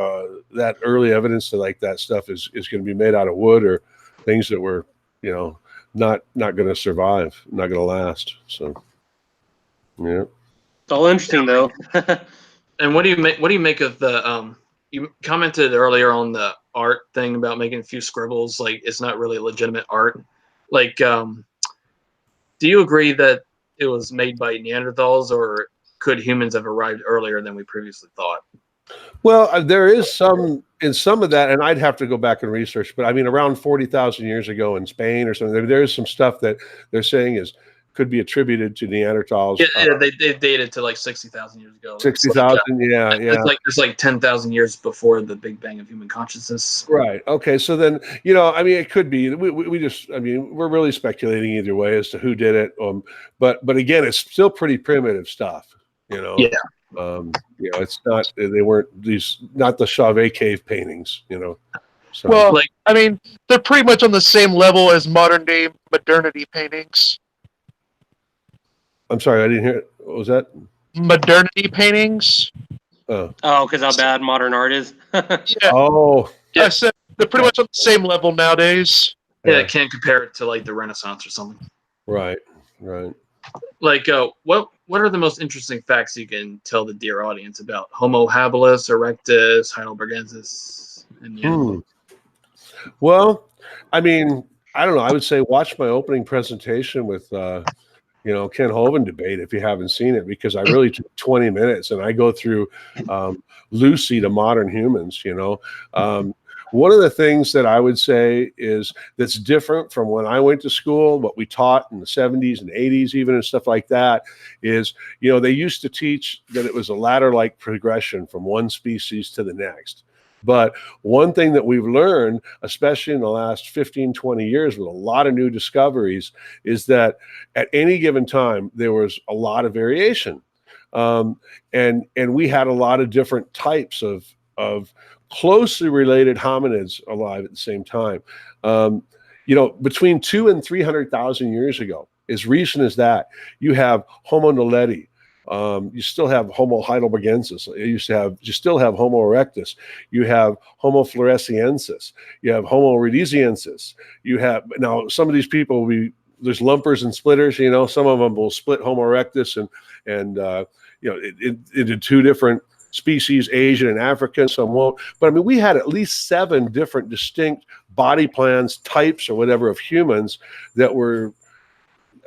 Speaker 2: that early evidence to like that stuff is going to be made out of wood or things that were, you know, not going to survive, not going to last. So, yeah.
Speaker 5: It's all interesting though.
Speaker 1: And what do you make of the you commented earlier on the art thing about making a few scribbles, like it's not really legitimate art. Like, do you agree that it was made by Neanderthals, or could humans have arrived earlier than we previously thought?
Speaker 2: Well, there is some in some of that, and I'd have to go back and research, but I mean, around 40,000 years ago in Spain or something, there is some stuff that they're saying could be attributed to Neanderthals.
Speaker 1: Yeah, they dated to like 60,000 years ago.
Speaker 2: 60,000, yeah.
Speaker 1: It's like 10,000 years before the Big Bang of human consciousness.
Speaker 2: Right. Okay. So then, you know, I mean, it could be. We just, I mean, we're really speculating either way as to who did it. But again, it's still pretty primitive stuff. You know.
Speaker 1: Yeah.
Speaker 2: You know, it's not. They weren't not the Chauvet cave paintings. You know. So.
Speaker 3: Well,
Speaker 1: like,
Speaker 3: I mean, they're pretty much on the same level as modern day modernity paintings.
Speaker 2: I'm sorry, I didn't hear it. What was that?
Speaker 3: Modernity paintings.
Speaker 2: Oh.
Speaker 5: Oh, because how bad modern art is.
Speaker 3: Yeah.
Speaker 2: Oh.
Speaker 1: Yeah.
Speaker 3: I said they're pretty much on the same level nowadays.
Speaker 1: yeah, can't compare it to like the Renaissance or something.
Speaker 2: Right. Right.
Speaker 1: Like, what are the most interesting facts you can tell the dear audience about Homo habilis, erectus, heidelbergensis, and Neanderthals?
Speaker 2: Well, I mean, I don't know. I would say watch my opening presentation with, you know, Ken Hovind debate if you haven't seen it, because I really took 20 minutes and I go through Lucy to modern humans. You know, one of the things that I would say is that's different from when I went to school, what we taught in the 70s and 80s, even and stuff like that, is, you know, they used to teach that it was a ladder-like progression from one species to the next. But one thing that we've learned, especially in the last 15, 20 years with a lot of new discoveries, is that at any given time, there was a lot of variation. And we had a lot of different types of closely related hominids alive at the same time. You know, between 200,000 and 300,000 years ago, as recent as that, you have Homo naledi. You still have Homo heidelbergensis. You still have Homo erectus. You have Homo floresiensis. You have Homo rhodesiensis. You have, now some of these people there's lumpers and splitters. You know, some of them will split Homo erectus and you know, into two different species, Asian and African. Some won't. But I mean, we had at least 7 different distinct body plans, types, or whatever of humans that were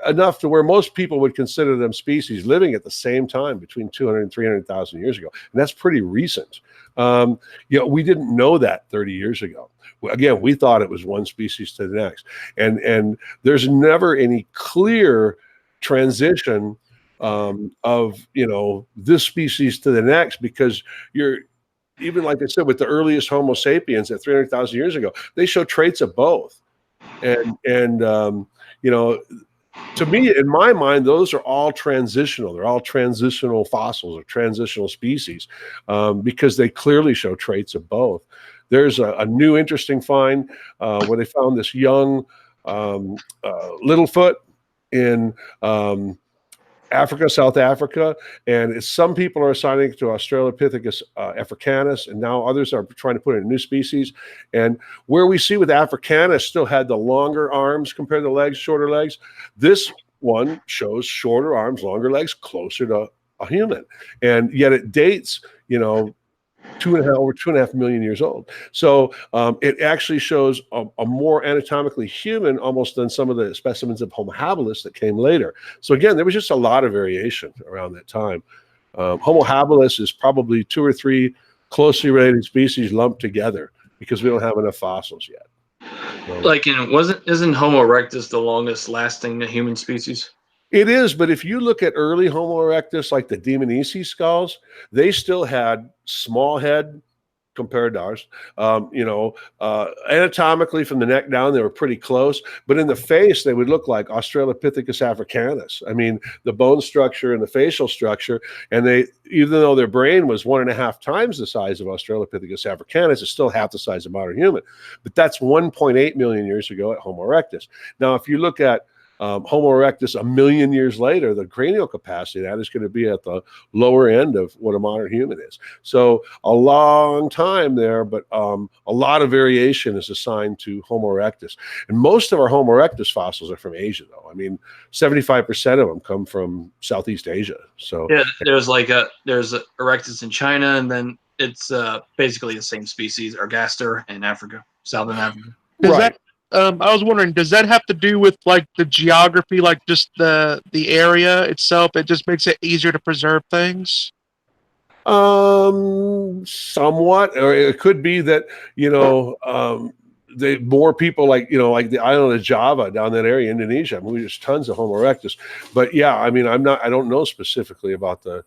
Speaker 2: enough to where most people would consider them species living at the same time between 200 and 300,000 years ago. And that's pretty recent. You know, we didn't know that 30 years ago. Again, we thought it was one species to the next. And there's never any clear transition of, you know, this species to the next, because even like I said, with the earliest Homo sapiens at 300,000 years ago, they show traits of both. And you know, to me, in my mind, those are all transitional. They're all transitional fossils or transitional species because they clearly show traits of both. There's a new interesting find where they found this young Littlefoot in Africa, South Africa, and some people are assigning it to Australopithecus africanus, and now others are trying to put in a new species. And where we see with Africanus still had the longer arms compared to legs, shorter legs, this one shows shorter arms, longer legs, closer to a human, and yet it dates, you know, over 2.5 million years old. So it actually shows a more anatomically human almost than some of the specimens of Homo habilis that came later. So again, there was just a lot of variation around that time. Homo habilis is probably 2 or 3 closely related species lumped together because we don't have enough fossils yet. So,
Speaker 1: Like, isn't Homo erectus the longest lasting human species?
Speaker 2: it is, but if you look at early Homo erectus, like the Dmanisi skulls, they still had small head, compared to ours. Anatomically from the neck down, they were pretty close, but in the face, they would look like Australopithecus africanus. I mean, the bone structure and the facial structure, and even though their brain was 1.5 times the size of Australopithecus africanus, it's still half the size of modern human. But that's 1.8 million years ago at Homo erectus. Now, if you look at Homo erectus a million years later, the cranial capacity of that is going to be at the lower end of what a modern human is. So a long time there, but a lot of variation is assigned to Homo erectus. And most of our Homo erectus fossils are from Asia, though. I mean, 75% of them come from Southeast Asia. So
Speaker 1: yeah, there's erectus in China, and then it's basically the same species, Ergaster, in Africa, Southern Africa.
Speaker 2: Right.
Speaker 3: I was wondering, does that have to do with like the geography, like just the area itself? It just makes it easier to preserve things.
Speaker 2: Somewhat, or it could be that more people like the island of Java down that area, Indonesia. I mean, there's tons of Homo erectus, but yeah, I mean, I don't know specifically about the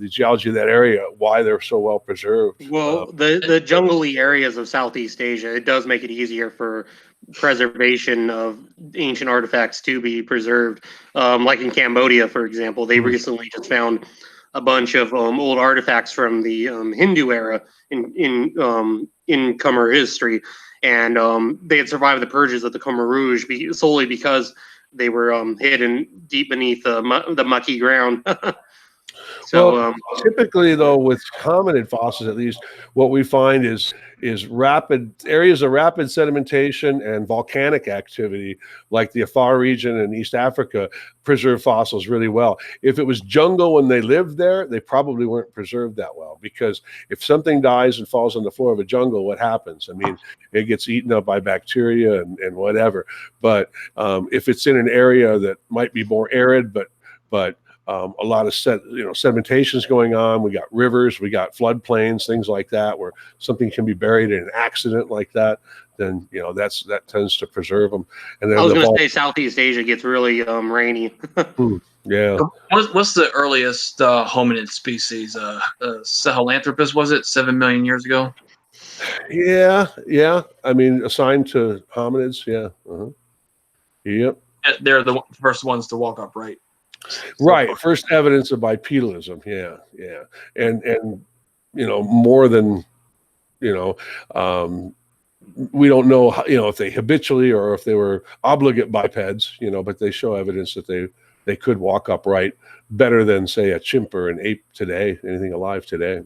Speaker 2: geology of that area, why they're so well preserved.
Speaker 5: Well, the jungly areas of Southeast Asia, it does make it easier for preservation of ancient artifacts to be preserved. Like in Cambodia, for example, they recently just found a bunch of old artifacts from the Hindu era in Khmer history, and they had survived the purges of the Khmer Rouge solely because they were hidden deep beneath the mucky ground. So
Speaker 2: typically, though, with hominid fossils, at least, what we find is rapid areas of rapid sedimentation and volcanic activity, like the Afar region in East Africa, preserve fossils really well. If it was jungle when they lived there, they probably weren't preserved that well, because if something dies and falls on the floor of a jungle, what happens? I mean, it gets eaten up by bacteria and whatever. But if it's in an area that might be more arid, but a lot of sedimentation is going on. We got rivers, we got floodplains, things like that, where something can be buried in an accident like that. Then that tends to preserve them. And then
Speaker 5: I was going to say Southeast Asia gets really rainy.
Speaker 2: Yeah.
Speaker 1: What's the earliest hominid species? Sahelanthropus, was it 7 million years ago?
Speaker 2: Yeah. I mean, assigned to hominids. Yeah. Yep.
Speaker 1: They're the first ones to walk upright.
Speaker 2: Right. First evidence of bipedalism. Yeah. And more than, we don't know how, if they habitually or if they were obligate bipeds, but they show evidence that they could walk upright better than, say, a chimp or an ape today, anything alive today.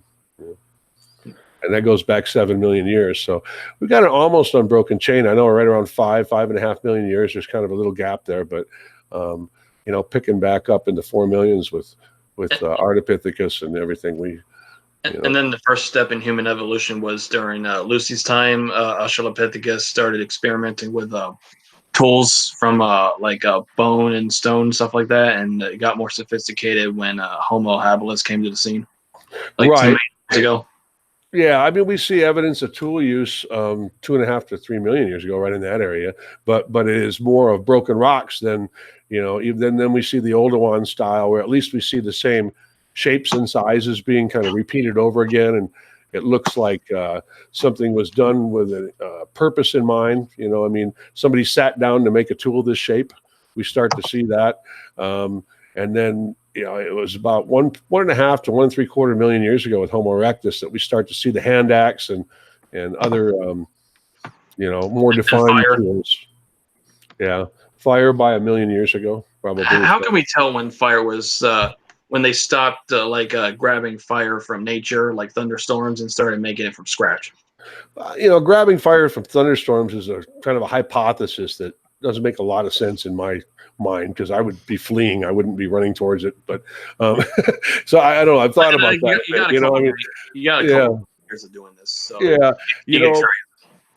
Speaker 2: And that goes back 7 million years. So we've got an almost unbroken chain. I know we're right around 5.5 million years. There's kind of a little gap there, but picking back up into 4 millions with Ardipithecus and everything.
Speaker 1: And then the first step in human evolution was during Lucy's time. Australopithecus started experimenting with tools from bone and stone, stuff like that, and it got more sophisticated when Homo habilis came to the scene, like 2 million years ago.
Speaker 2: Yeah, I mean, we see evidence of tool use 2.5 to 3 million years ago, right in that area. But it is more of broken rocks than then we see the Oldowan style, where at least we see the same shapes and sizes being kind of repeated over again, and it looks like something was done with a purpose in mind. I mean, somebody sat down to make a tool this shape. We start to see that, and then. It was about 1.5 to 1.75 million years ago with Homo erectus that we start to see the hand axe and other, more defined tools. Yeah, fire by 1 million years ago, probably.
Speaker 1: How can we tell when fire was when they stopped grabbing fire from nature, like thunderstorms, and started making it from scratch?
Speaker 2: Grabbing fire from thunderstorms is a kind of a hypothesis that doesn't make a lot of sense in my mind, because I would be fleeing. I wouldn't be running towards it. But so I don't know. I've thought about that.
Speaker 1: You got a couple years of doing this. So
Speaker 2: yeah,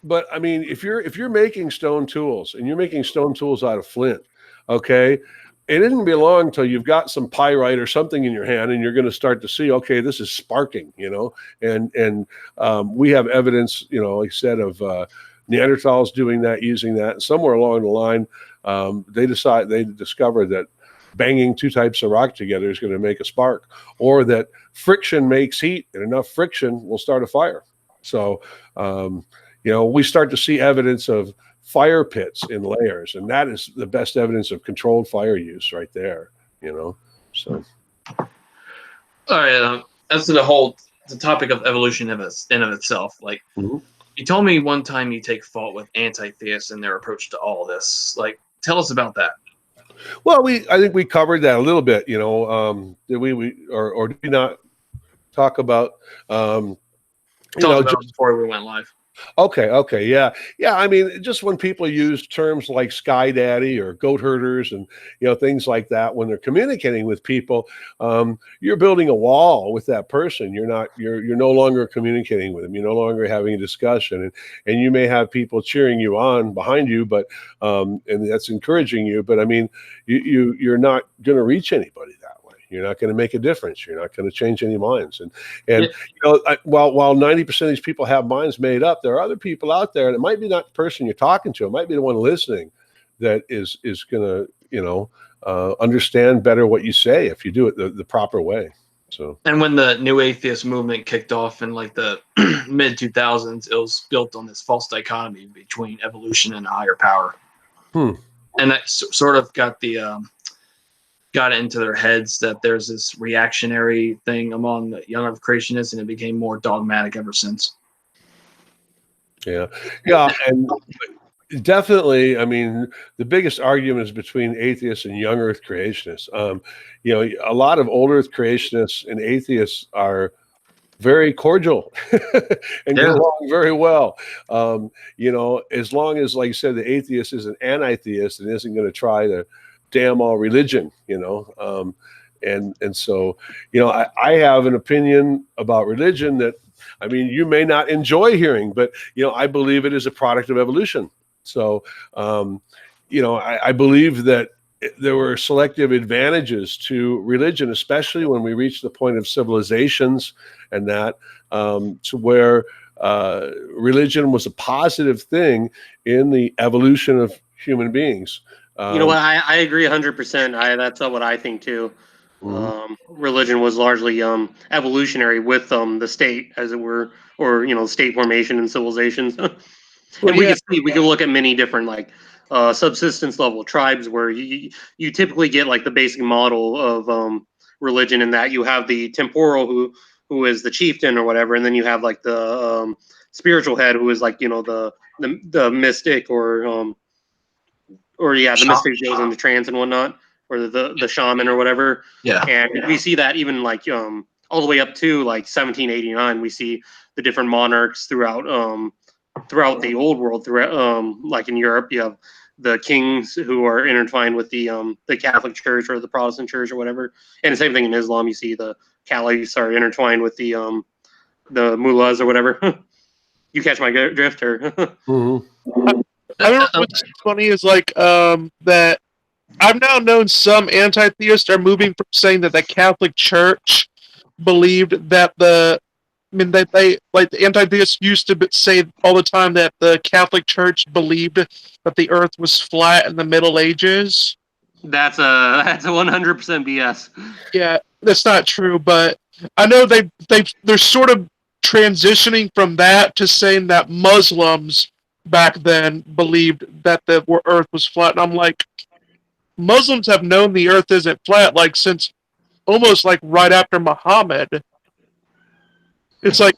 Speaker 2: but I mean, if you're making stone tools and you're making stone tools out of flint, okay, it isn't be long until you've got some pyrite or something in your hand, and you're going to start to see, okay, this is sparking, and we have evidence, like I said, of Neanderthals doing that, using that. And somewhere along the line, they discovered that banging two types of rock together is going to make a spark, or that friction makes heat, and enough friction will start a fire. So, we start to see evidence of fire pits in layers, and that is the best evidence of controlled fire use right there. So.
Speaker 1: All right. As to the topic of evolution in of itself, like you told me one time you take fault with anti-theists and their approach to all this. Like, tell us about that.
Speaker 2: Well, I think we covered that a little bit. Did we or did we not talk about?
Speaker 1: Talked about before we went live.
Speaker 2: Okay, yeah. I mean, just when people use terms like sky daddy or goat herders and things like that when they're communicating with people, you're building a wall with that person. You're no longer communicating with them. You're no longer having a discussion, and you may have people cheering you on behind you, but and that's encouraging you. But I mean, you're not going to reach anybody that way. You're not going to make a difference. You're not going to change any minds. And while 90% of these people have minds made up, there are other people out there, and it might be not the person you're talking to. It might be the one listening that is going to understand better what you say if you do it the proper way. So. And
Speaker 1: when the new atheist movement kicked off in like the mid 2000s, it was built on this false dichotomy between evolution and higher power. And that sort of got it into their heads that there's this reactionary thing among the young earth creationists, and it became more dogmatic ever since.
Speaker 2: Yeah, and definitely, I mean, the biggest argument is between atheists and young earth creationists. A lot of old earth creationists and atheists are very cordial and get along very well. As long as, like you said, the atheist is an anti-theist and isn't going to try to damn all religion, and so, I have an opinion about religion that, I mean, you may not enjoy hearing, but, I believe it is a product of evolution. So, I believe that there were selective advantages to religion, especially when we reach the point of civilizations and that, to where religion was a positive thing in the evolution of human beings.
Speaker 5: You know what? I agree 100%. That's what I think too. Religion was largely evolutionary with the state, as it were, or state formation and civilizations. And we can look at many different subsistence level tribes where you typically get like the basic model of religion, in that you have the temporal who is the chieftain or whatever, and then you have like the spiritual head who is like the mystic or the mystic goes into trance and whatnot, or the shaman or whatever. Yeah. And we see that even like all the way up to like 1789, we see the different monarchs throughout the old world. Like in Europe, you have the kings who are intertwined with the Catholic Church or the Protestant Church or whatever. And the same thing in Islam, you see the caliphs are intertwined with the mullahs or whatever. You catch my drift, or?
Speaker 3: I don't know what's funny is that I've now known some anti-theists are moving from saying that the Catholic Church believed that the anti-theists used to say all the time that the Catholic Church believed that the Earth was flat in the Middle Ages.
Speaker 5: That's a 100% BS.
Speaker 3: Yeah, that's not true, but I know they're sort of transitioning from that to saying that Muslims back then believed that the Earth was flat, and I'm like, Muslims have known the Earth isn't flat since almost right after Muhammad. It's like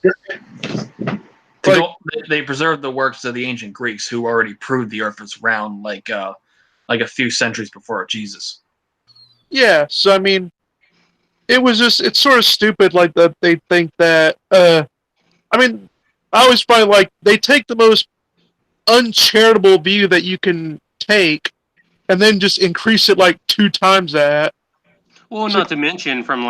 Speaker 1: they preserved the works of the ancient Greeks, who already proved the Earth was round, like a few centuries before Jesus.
Speaker 3: Yeah, so I mean, it's sort of stupid, that they think that. I mean, I always find they take the most uncharitable view that you can take, and then just increase it 2 times that.
Speaker 5: Well, not to mention from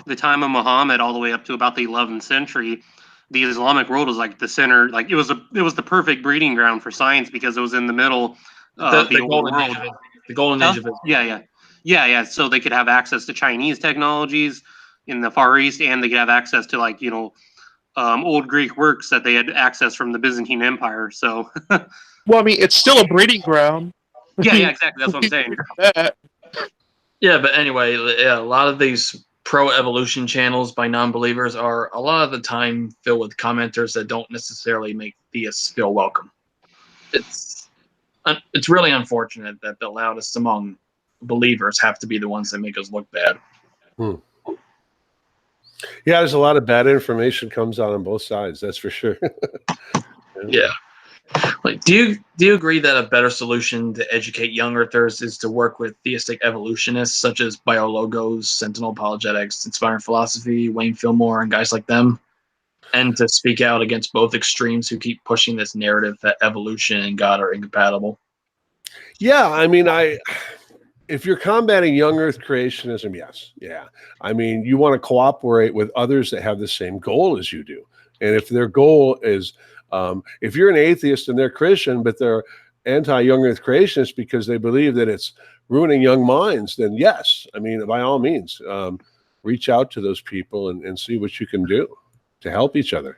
Speaker 5: the time of Muhammad all the way up to about the 11th century, the Islamic world was the center. It was the perfect breeding ground for science, because it was in the middle of the old world.
Speaker 1: The golden age of it.
Speaker 5: Yeah. So they could have access to Chinese technologies in the Far East, and they could have access to old Greek works that they had access from the Byzantine Empire. So,
Speaker 3: well, I mean, it's still a breeding ground.
Speaker 5: Yeah, exactly. That's what I'm saying.
Speaker 1: Yeah, but anyway, a lot of these pro-evolution channels by non-believers are a lot of the time filled with commenters that don't necessarily make theists feel welcome. It's really unfortunate that the loudest among believers have to be the ones that make us look bad.
Speaker 2: Yeah, there's a lot of bad information comes out on both sides. That's for sure.
Speaker 1: Yeah. Like, do you agree that a better solution to educate young earthers is to work with theistic evolutionists such as Biologos, Sentinel Apologetics, Inspiring Philosophy, Wayne Fillmore, and guys like them, and to speak out against both extremes who keep pushing this narrative that evolution and God are incompatible?
Speaker 2: Yeah, I mean, if you're combating young Earth creationism, yes, yeah. I mean, you want to cooperate with others that have the same goal as you do, and if their goal is if you're an atheist and they're Christian, but they're anti-young Earth creationists because they believe that it's ruining young minds, then yes, I mean, by all means, reach out to those people and see what you can do to help each other.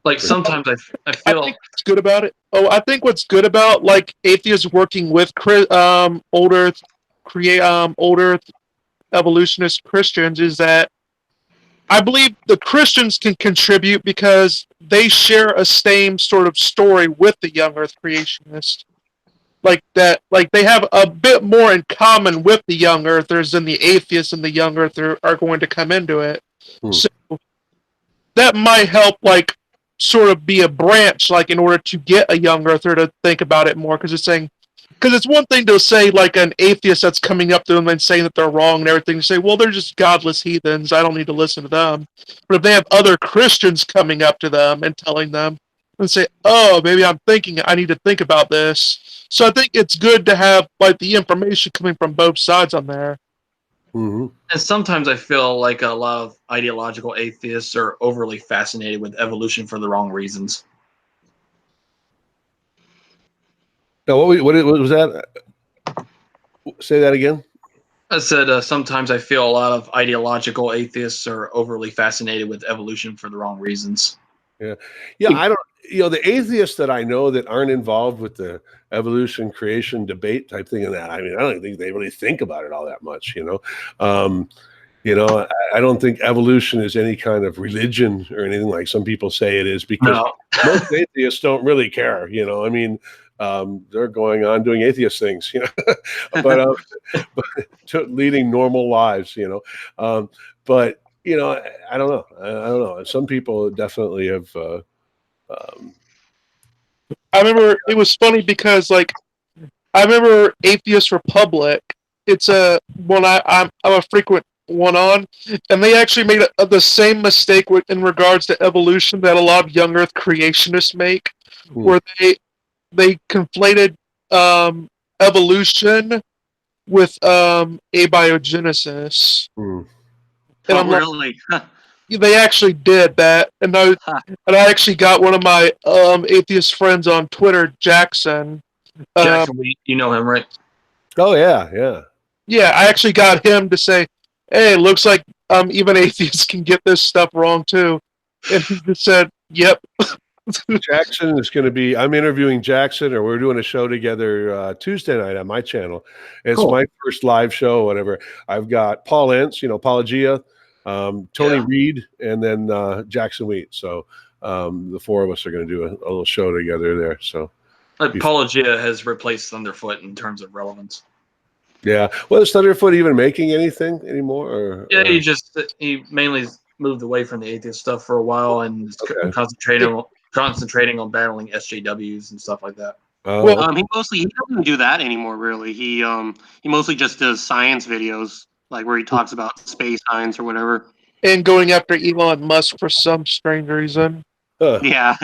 Speaker 1: Like, sometimes I feel...
Speaker 3: I think what's good about it. Oh, I think what's good about like atheists working with old Earth evolutionist Christians is that I believe the Christians can contribute because they share a same sort of story with the young Earth creationists. Like that, like they have a bit more in common with the young Earthers than the atheists and the young Earther are going to come into it. So that might help, like, sort of be a branch, like, in order to get a young Earther to think about it more, because it's one thing to say, like, an atheist that's coming up to them and saying that they're wrong and everything, to say, well, they're just godless heathens, I don't need to listen to them. But if they have other Christians coming up to them and telling them, and say, oh, maybe I need to think about this. So I think it's good to have, like, the information coming from both sides on there.
Speaker 1: And sometimes I feel like a lot of ideological atheists are overly fascinated with evolution for the wrong reasons.
Speaker 2: Now, what was that? Say that again.
Speaker 1: I said sometimes I feel a lot of ideological atheists are overly fascinated with evolution for the wrong reasons.
Speaker 2: Yeah. I don't. The atheists that I know that aren't involved with the evolution creation debate type thing and that, I mean, I don't think they really think about it all that much. I don't think evolution is any kind of religion or anything like some people say it is, because most atheists don't really care. I mean, they're going on doing atheist things, but leading normal lives, but I don't know. I don't know. Some people definitely have.
Speaker 3: I remember it was funny because, like, I remember Atheist Republic. It's a one I'm a frequent one on, and they actually made the same mistake in regards to evolution that a lot of young Earth creationists make, where they conflated evolution with abiogenesis. And I'm
Speaker 4: really?
Speaker 3: They actually did that, and I actually got one of my atheist friends on Twitter, Jackson.
Speaker 1: Jackson, you know him, right?
Speaker 2: Oh yeah.
Speaker 3: Yeah, I actually got him to say, "Hey, it looks like even atheists can get this stuff wrong too," and he just said, "Yep."
Speaker 2: Jackson is going to be. I'm interviewing Jackson, or we're doing a show together Tuesday night on my channel. It's my first live show, whatever. I've got Paul Entz, Apologia, Tony Reed, and then Jackson Wheat. So the four of us are going to do a little show together there. So
Speaker 1: Apologia has replaced Thunderfoot in terms of relevance. Yeah.
Speaker 2: Well, is Thunderfoot even making anything anymore?
Speaker 1: He mainly moved away from the atheist stuff for a while and is concentrating on battling SJWs and stuff like that.
Speaker 5: He doesn't do that anymore. Really, he mostly just does science videos, like where he talks about space science or whatever.
Speaker 3: And going after Elon Musk for some strange reason.
Speaker 5: Yeah,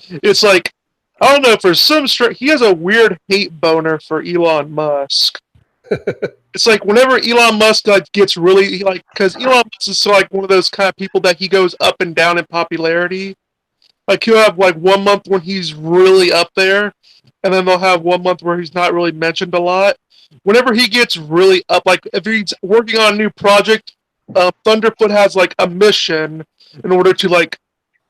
Speaker 3: it's like, I don't know, for some he has a weird hate boner for Elon Musk. It's like whenever Elon Musk gets really because Elon Musk is one of those kind of people that he goes up and down in popularity. Like he'll have 1 month when he's really up there, and then they'll have 1 month where he's not really mentioned a lot. Whenever he gets really up, if he's working on a new project, Thunderfoot has a mission in order to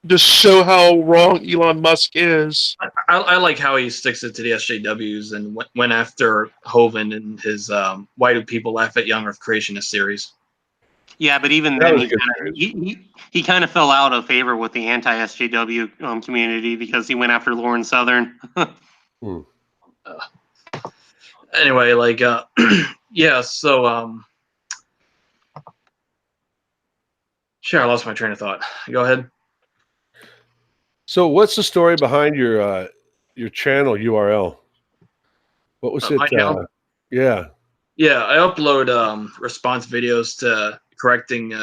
Speaker 3: just show how wrong Elon Musk is.
Speaker 1: I like how he sticks it to the SJWs and went after Hovind and his Why Do People Laugh at Young Earth Creationist series.
Speaker 4: Yeah, but even
Speaker 2: That
Speaker 4: then,
Speaker 2: was a good series.
Speaker 4: he kind of fell out of favor with the anti-SJW community because he went after Lauren Southern.
Speaker 1: Anyway, like, yeah. So, sure, I lost my train of thought. Go ahead.
Speaker 2: So, what's the story behind your channel URL? What was it?
Speaker 1: My channel?
Speaker 2: Yeah.
Speaker 1: Yeah, I upload response videos to correcting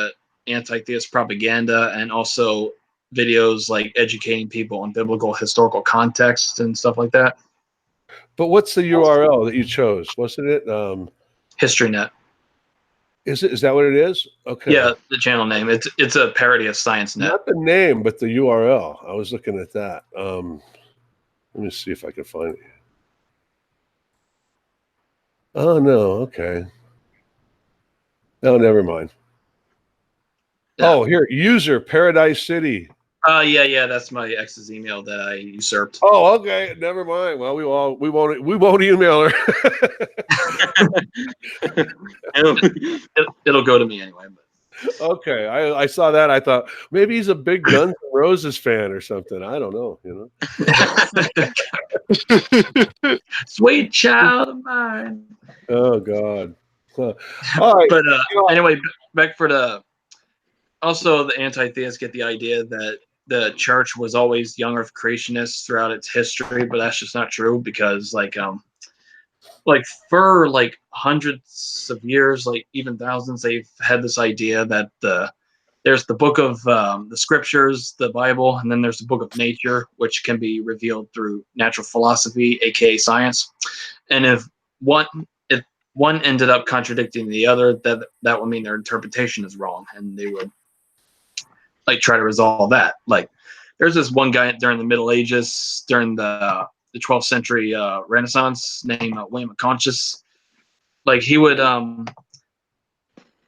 Speaker 1: anti-theist propaganda, and also videos like educating people on biblical historical context and stuff like that.
Speaker 2: But what's the URL that you chose? Wasn't it?
Speaker 1: HistoryNet.
Speaker 2: Is that what it is? Okay.
Speaker 1: Yeah, the channel name. It's a parody of ScienceNet.
Speaker 2: Not the name, but the URL. I was looking at that. Let me see if I can find it. Oh no. Okay. No, never mind.
Speaker 1: Yeah.
Speaker 2: Oh, here, user Paradise City.
Speaker 1: Yeah, that's my ex's email that I usurped.
Speaker 2: Oh, okay. Never mind. Well, we won't email her.
Speaker 1: It'll go to me anyway. But.
Speaker 2: Okay, I saw that. I thought maybe he's a big Guns N' Roses fan or something. I don't know.
Speaker 1: Sweet child of mine.
Speaker 2: Oh God. All right.
Speaker 1: But anyway, back for the. Also, the anti-theists get the idea that the church was always young Earth creationists throughout its history, but that's just not true because, like for like hundreds of years, like even thousands, they've had this idea that there's the book of the scriptures, the Bible, and then there's the book of nature, which can be revealed through natural philosophy, aka science. And if one ended up contradicting the other, that would mean their interpretation is wrong, and they would like try to resolve that. Like there's this one guy during the Middle Ages, during the 12th century Renaissance, named William Conscious. Like he would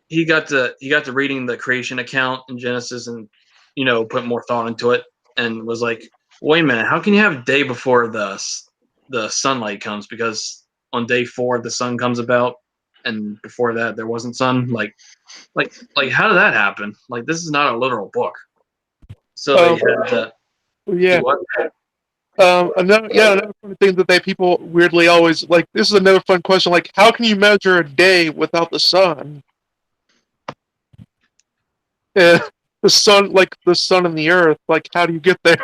Speaker 1: he got to reading the creation account in Genesis, and put more thought into it, and was like, wait a minute, how can you have a day before the sunlight comes? Because on day 4 the sun comes about, and before that there wasn't sun. Like how did that happen? Like, this is not a literal book. So they had to do what?
Speaker 3: Another fun thing that people weirdly always like. This is another fun question. Like, how can you measure a day without the sun? Yeah, the sun and the earth. Like, how do you get there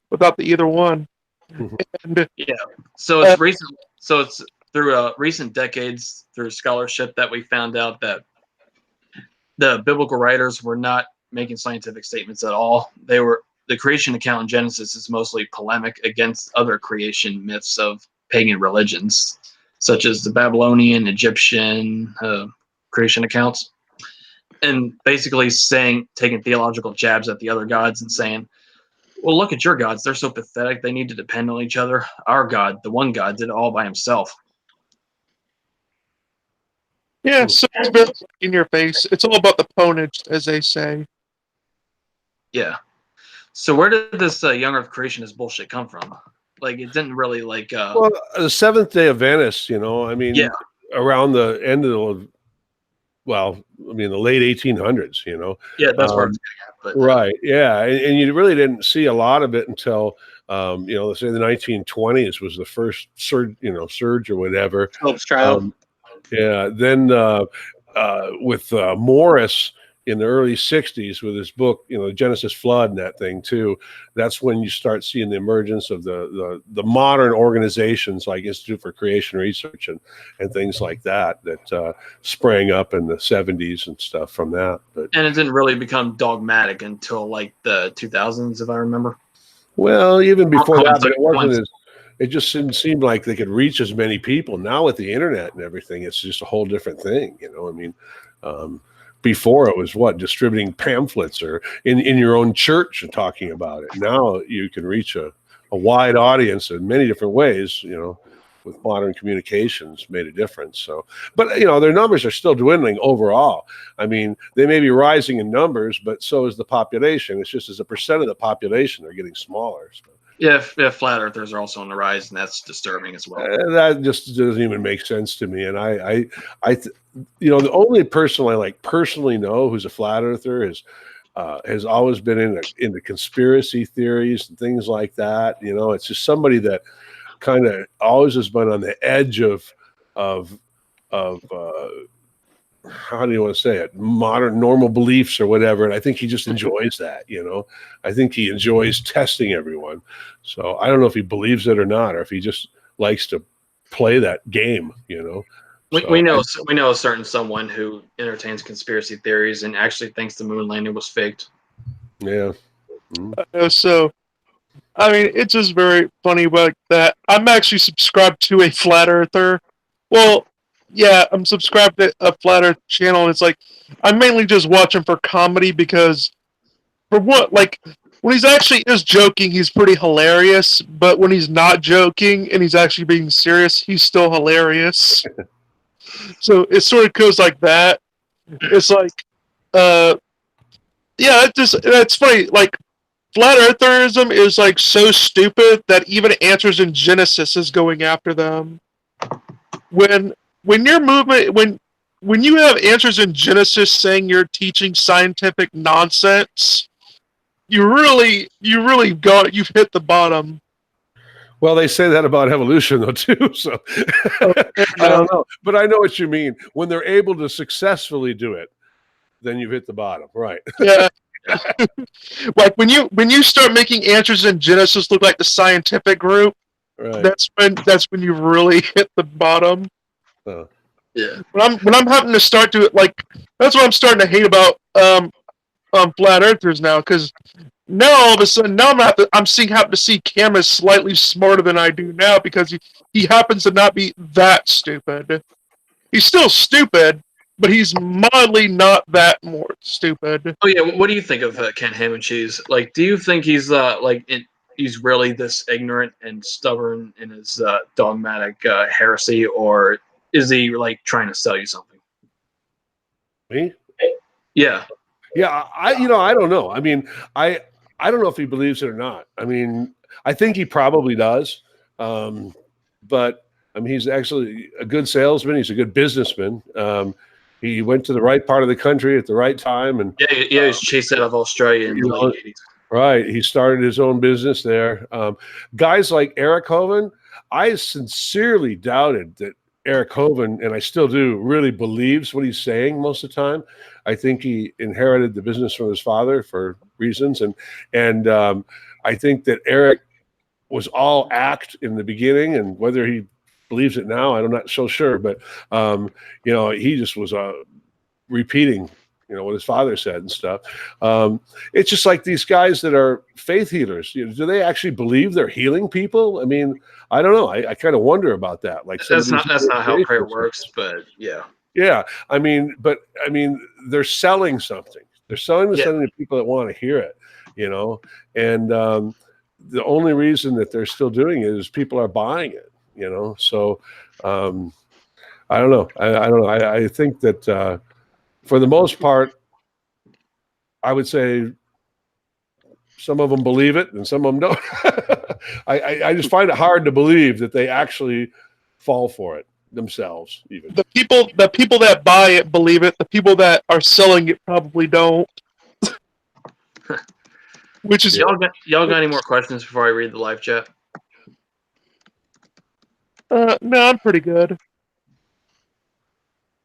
Speaker 3: without either one? And
Speaker 1: yeah, so it's recent. So it's through recent decades, through scholarship, that we found out that the biblical writers were not making scientific statements at all. The creation account in Genesis is mostly polemic against other creation myths of pagan religions, such as the Babylonian, Egyptian creation accounts, and basically taking theological jabs at the other gods and saying, well, look at your gods. They're so pathetic. They need to depend on each other. Our God, the one God, did it all by himself.
Speaker 3: yeah, so it's very in your face. It's all about the ponage, as they say.
Speaker 1: Yeah. So where did this young Earth creationist bullshit come from? Like, it didn't really like.
Speaker 2: Well, the Seventh Day Adventists, I mean,
Speaker 1: yeah,
Speaker 2: around the end of the late 1800s,
Speaker 1: Yeah, that's where it's getting at. But,
Speaker 2: right. Yeah, and you really didn't see a lot of it until let's say the 1920s was the first surge or whatever.
Speaker 4: Hope's trial.
Speaker 2: Yeah. Then with Morris in the early 60s with his book, Genesis Flood and that thing too, that's when you start seeing the emergence of the modern organizations like Institute for Creation Research and things like that sprang up in the 70s and stuff from that.
Speaker 1: And it didn't really become dogmatic until like the 2000s, if I remember.
Speaker 2: Well, even before that, but it wasn't it just didn't seem like they could reach as many people. Now with the internet and everything, it's just a whole different thing. Before it was distributing pamphlets or in your own church and talking about it. Now you can reach a wide audience in many different ways, with modern communications made a difference. So, but their numbers are still dwindling overall. I mean, they may be rising in numbers, but so is the population. It's just as a percent of the population, they're getting smaller. So.
Speaker 1: Yeah, flat earthers are also on the rise, and that's disturbing as well.
Speaker 2: That just doesn't even make sense to me. And the only person I personally know who's a flat earther has always been into conspiracy theories and things like that. It's just somebody that kind of always has been on the edge of how do you want to say it, modern normal beliefs or whatever. And I think he just enjoys that. I think he enjoys testing everyone. So I don't know if he believes it or not, or if he just likes to play that game.
Speaker 1: We know a certain someone who entertains conspiracy theories and actually thinks the moon landing was faked.
Speaker 2: Yeah.
Speaker 3: So, I mean, it's just very funny about that. I'm actually subscribed to a flat earther. Well, yeah, I'm subscribed to a flat earth channel, and it's like I mainly just watch him for comedy because, for what, when he's actually is joking, he's pretty hilarious. But when he's not joking and he's actually being serious, he's still hilarious. So it sort of goes like that. It's like, yeah, that's funny. Like, flat eartherism is like so stupid that even Answers in Genesis is going after them. When your movement when you have Answers in Genesis saying you're teaching scientific nonsense, you've hit the bottom.
Speaker 2: Well, they say that about evolution, though, too. So I don't know, but I know what you mean. When they're able to successfully do it, then you've hit the bottom, right?
Speaker 3: Yeah. Like when you start making Answers in Genesis look like the scientific group,
Speaker 2: right.
Speaker 3: That's when you really hit the bottom.
Speaker 2: Oh.
Speaker 3: Yeah. When I'm having to start to that's what I'm starting to hate about flat earthers now, because now all of a sudden I'm having to see Cam is slightly smarter than I do now because he happens to not be that stupid. He's still stupid, but he's mildly not that more stupid.
Speaker 1: Oh yeah, what do you think of Ken Ham and Cheese? Like, do you think he's he's really this ignorant and stubborn in his dogmatic heresy, or is he trying to sell you something?
Speaker 2: Me?
Speaker 1: Yeah.
Speaker 2: Yeah, I don't know. I mean, I don't know if he believes it or not. I mean, I think he probably does. But I mean, he's actually a good salesman. He's a good businessman. He went to the right part of the country at the right time, and
Speaker 1: he was chased out of Australia in the late 80s.
Speaker 2: Right, he started his own business there. Guys like Eric Hovind, I sincerely doubted that Eric Hovind, and I still do, really believes what he's saying most of the time. I think he inherited the business from his father for reasons, and I think that Eric was all act in the beginning, and whether he believes it now, I'm not so sure. But he just was repeating, what his father said and stuff. It's just like these guys that are faith healers. Do they actually believe they're healing people? I mean, I don't know. I kind of wonder about that. Like
Speaker 1: that's not how prayer works, but yeah.
Speaker 2: Yeah, I mean, they're selling something. They're selling something to people that want to hear it, and the only reason that they're still doing it is people are buying it, So I don't know. I don't know. I think that for the most part, I would say some of them believe it and some of them don't. I just find it hard to believe that they actually fall for it themselves. Even
Speaker 3: the people that buy it believe it. The people that are selling it probably don't. Which is
Speaker 1: y'all got any more questions before I read the live chat?
Speaker 3: No, I'm pretty good.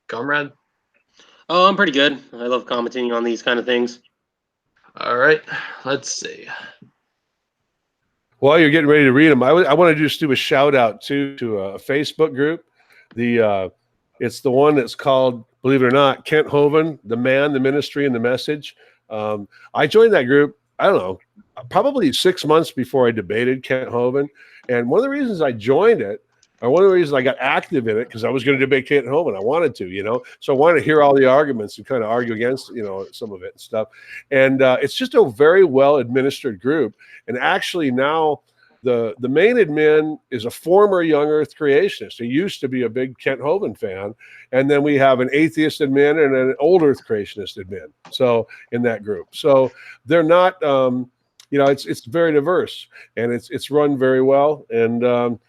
Speaker 1: Comrade?
Speaker 5: Oh, I'm pretty good. I love commenting on these kind of things.
Speaker 2: All right, let's see. While you're getting ready to read them, I want to just do a shout out to a Facebook group. It's the one that's called, believe it or not, Kent Hovind, the man, the ministry, and the message. I joined that group, I don't know, probably 6 months before I debated Kent Hovind. And one of the reasons I joined it, or one of the reasons I got active in it, because I was going to debate Kent Hovind. I wanted to, So I wanted to hear all the arguments and kind of argue against, some of it and stuff. And it's just a very well administered group. And actually now the main admin is a former Young Earth creationist. He used to be a big Kent Hovind fan. And then we have an atheist admin and an old Earth creationist admin. So in that group. So they're not, it's very diverse, and it's run very well. And,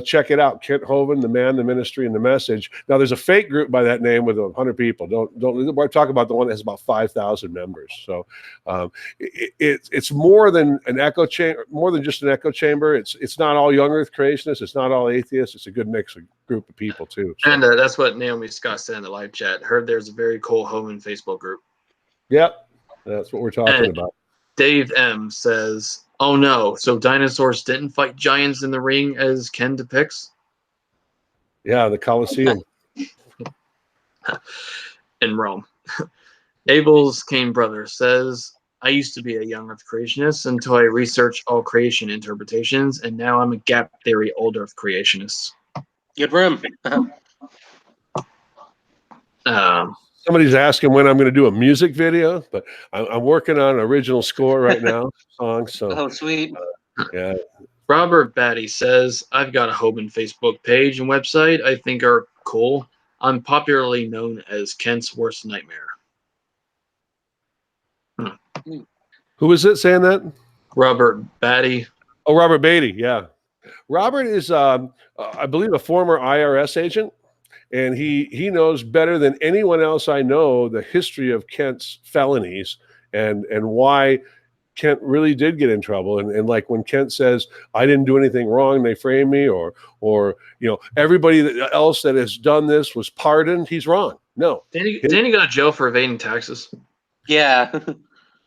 Speaker 2: check it out. Kent Hovind, the man, the ministry, and the message. Now, there's a fake group by that name with 100 people. Don't we're talking about the one that has about 5,000 members. So it's more than an echo chamber, more than just an echo chamber. It's not all young Earth creationists. It's not all atheists. It's a good mix of group of people too. So.
Speaker 1: And that's what Naomi Scott said in the live chat. Heard there's a very cool Hovind Facebook group.
Speaker 2: Yep, that's what we're talking about.
Speaker 1: Dave M says, "Oh no, so dinosaurs didn't fight giants in the ring as Ken depicts?"
Speaker 2: Yeah, the Colosseum
Speaker 1: in Rome. Abel's Kane brother says, "I used to be a young Earth creationist until I researched all creation interpretations, and now I'm a gap theory old Earth creationist."
Speaker 4: Good for him.
Speaker 2: Somebody's asking when I'm going to do a music video, but I'm working on an original score right now. Song, so
Speaker 4: Oh, sweet.
Speaker 2: yeah.
Speaker 1: Robert Batty says, "I've got a Hovind Facebook page and website I think are cool. I'm popularly known as Kent's worst nightmare."
Speaker 2: Who is it saying that?
Speaker 1: Robert Batty.
Speaker 2: Oh, Robert Beatty. Yeah, Robert is, I believe, a former IRS agent, and he knows better than anyone else I know the history of Kent's felonies and why Kent really did get in trouble. And like when Kent says, "I didn't do anything wrong, they framed me," or everybody else that has done this was pardoned, he's wrong. No.
Speaker 1: Didn't he go to jail for evading taxes?
Speaker 4: Yeah.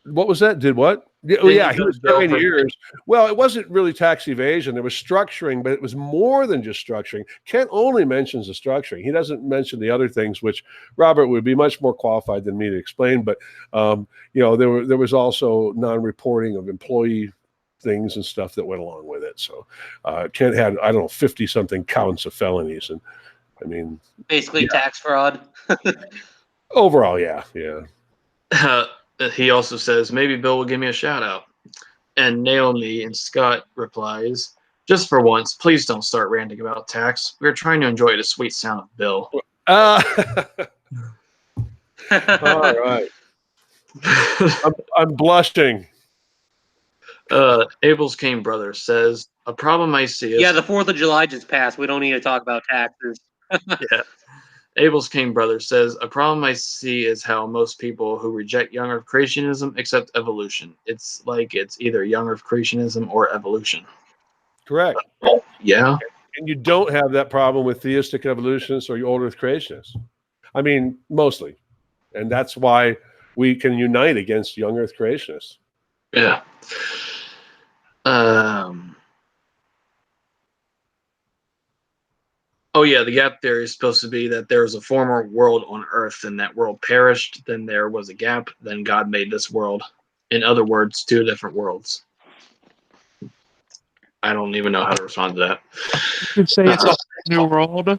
Speaker 2: What was that? Did what? Yeah, he was 9 years. Well, it wasn't really tax evasion. There was structuring, but it was more than just structuring. Kent only mentions the structuring. He doesn't mention the other things, which Robert would be much more qualified than me to explain. But there was also non-reporting of employee things and stuff that went along with it. So Kent had, I don't know, 50-something counts of felonies, and I mean,
Speaker 4: basically tax fraud.
Speaker 2: Overall, yeah.
Speaker 1: He also says, "Maybe Bill will give me a shout out." And Naomi and Scott replies, "Just for once, please don't start ranting about tax. We're trying to enjoy the sweet sound of Bill."
Speaker 2: All right. I'm blushing.
Speaker 1: Abel's Kane brother says, "A problem I see is..."
Speaker 4: Yeah, the 4th of July just passed. We don't need to talk about taxes.
Speaker 1: Yeah. Abel's King brother says, "A problem I see is how most people who reject young Earth creationism accept evolution. It's like it's either young Earth creationism or evolution."
Speaker 2: Correct.
Speaker 1: Yeah.
Speaker 2: And you don't have that problem with theistic evolutionists or your old Earth creationists. I mean, mostly. And that's why we can unite against young Earth creationists.
Speaker 1: Yeah. Oh yeah, the gap theory is supposed to be that there was a former world on Earth, and that world perished. Then there was a gap. Then God made this world. In other words, 2 different worlds. I don't even know how to respond to that.
Speaker 3: You could say it's a new world.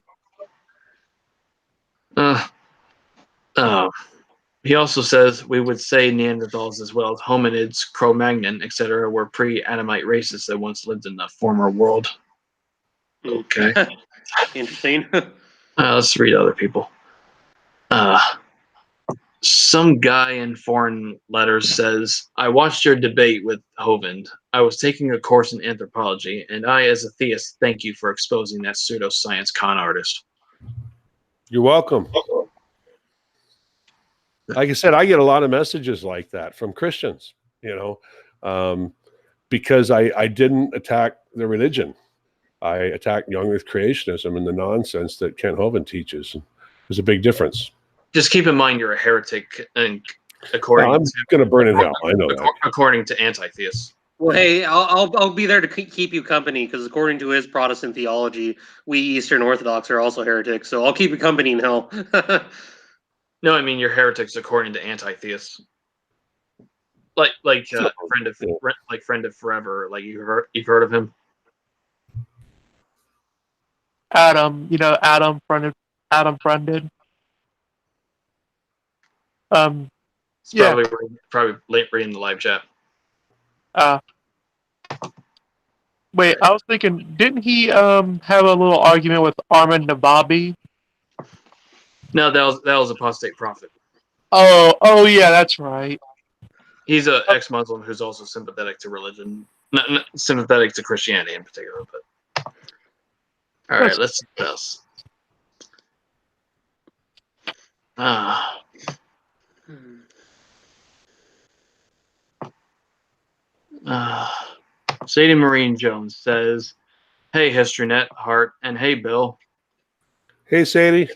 Speaker 1: He also says we would say Neanderthals as well as hominids, Cro-Magnon, etc. were pre-Adamite races that once lived in the former world. Okay.
Speaker 4: Interesting.
Speaker 1: Let's read other people. Some guy in Foreign Letters says, "I watched your debate with Hovind. I was taking a course in anthropology, and I, as a theist, thank you for exposing that pseudoscience con artist."
Speaker 2: You're welcome. Like I said, I get a lot of messages like that from Christians, because I didn't attack the religion. I attacked young Earth creationism and the nonsense that Kent Hovind teaches. There's a big difference.
Speaker 1: Just keep in mind you're a heretic, and according
Speaker 2: I'm going to burn in hell. I know that.
Speaker 1: According to anti-theists.
Speaker 4: Well, hey, I'll be there to keep you company, because according to his Protestant theology, we Eastern Orthodox are also heretics. So I'll keep you company in hell.
Speaker 1: No, I mean you're heretics according to anti-theists. Like friend of forever. Like you've heard of him.
Speaker 3: Adam friended.
Speaker 1: It's probably late reading the live chat.
Speaker 3: Wait, I was thinking, didn't he have a little argument with Armin Nababi?
Speaker 1: No, that was Apostate Prophet.
Speaker 3: Oh yeah, that's right.
Speaker 1: He's an ex-Muslim who's also sympathetic to religion, not sympathetic to Christianity in particular. But All right, let's see this. Sadie Marine Jones says, "Hey, HistoryNet, Hart, and hey, Bill."
Speaker 2: Hey, Sadie.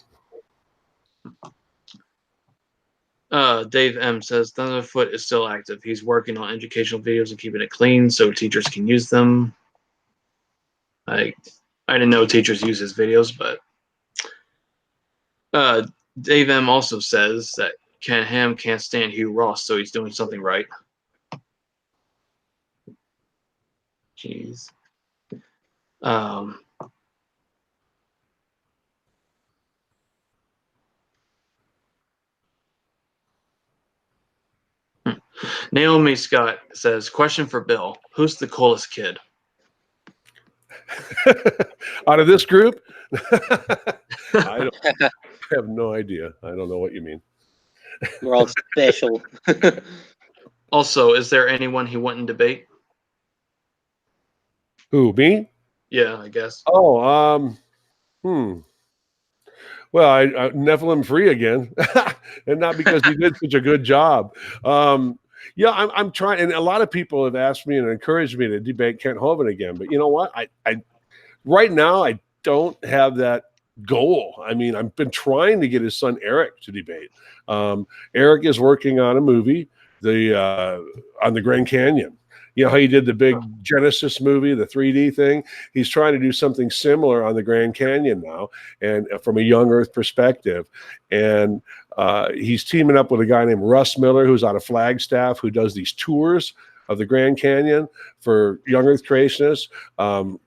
Speaker 1: Dave M says, "Thunderfoot is still active. He's working on educational videos and keeping it clean so teachers can use them." I didn't know teachers use his videos, but Dave M also says that Ken Ham can't stand Hugh Ross, so he's doing something right. Jeez. Naomi Scott says, "Question for Bill: Who's the coolest kid?"
Speaker 2: Out of this group? I have no idea. I don't know what you mean.
Speaker 4: We're all special.
Speaker 1: Also, is there anyone he wouldn't debate?
Speaker 2: Who, me?
Speaker 1: Yeah, I guess.
Speaker 2: Oh, well, I Nephilim free again, and not because he did such a good job. Yeah, I'm trying, and a lot of people have asked me and encouraged me to debate Kent Hovind again. But you know what? I right now I don't have that goal. I mean, I've been trying to get his son Eric to debate. Eric is working on a movie, on the Grand Canyon. You know how he did the big Genesis movie, the 3D thing? He's trying to do something similar on the Grand Canyon now, and from a young Earth perspective. And he's teaming up with a guy named Russ Miller, who's out of Flagstaff, who does these tours of the Grand Canyon for young Earth creationists,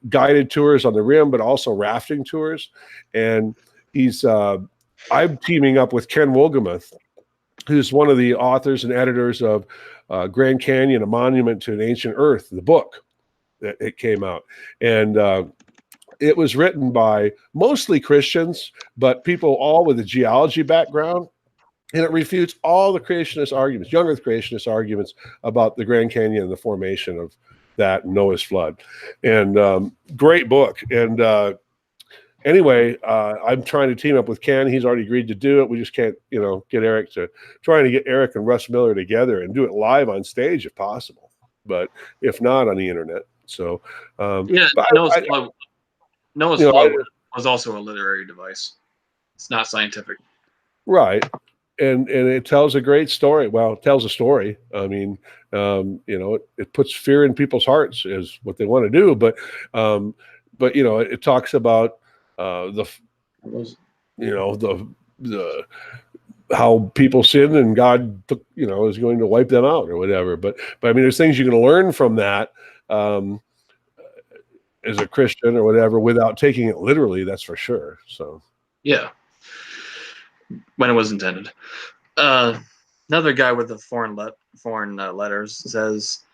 Speaker 2: guided tours on the rim, but also rafting tours. And I'm teaming up with Ken Wolgamuth, who's one of the authors and editors of Grand Canyon, A Monument to an Ancient Earth, the book that it came out. And it was written by mostly Christians, but people all with a geology background. And it refutes all the creationist arguments, young Earth creationist arguments about the Grand Canyon and the formation of that Noah's flood. And great book. And anyway, I'm trying to team up with Ken. He's already agreed to do it. We just can't, get Eric trying to get Eric and Russ Miller together and do it live on stage if possible. But if not, on the internet. So
Speaker 1: Noah's flood was also a literary device. It's not scientific.
Speaker 2: Right. And it tells a great story. Well, it tells a story. I mean, it puts fear in people's hearts is what they want to do. But it talks about the how people sin and God is going to wipe them out or whatever. But I mean, there's things you can learn from that as a Christian or whatever without taking it literally. That's for sure. So
Speaker 1: yeah. When it was intended. Another guy with the foreign letters says,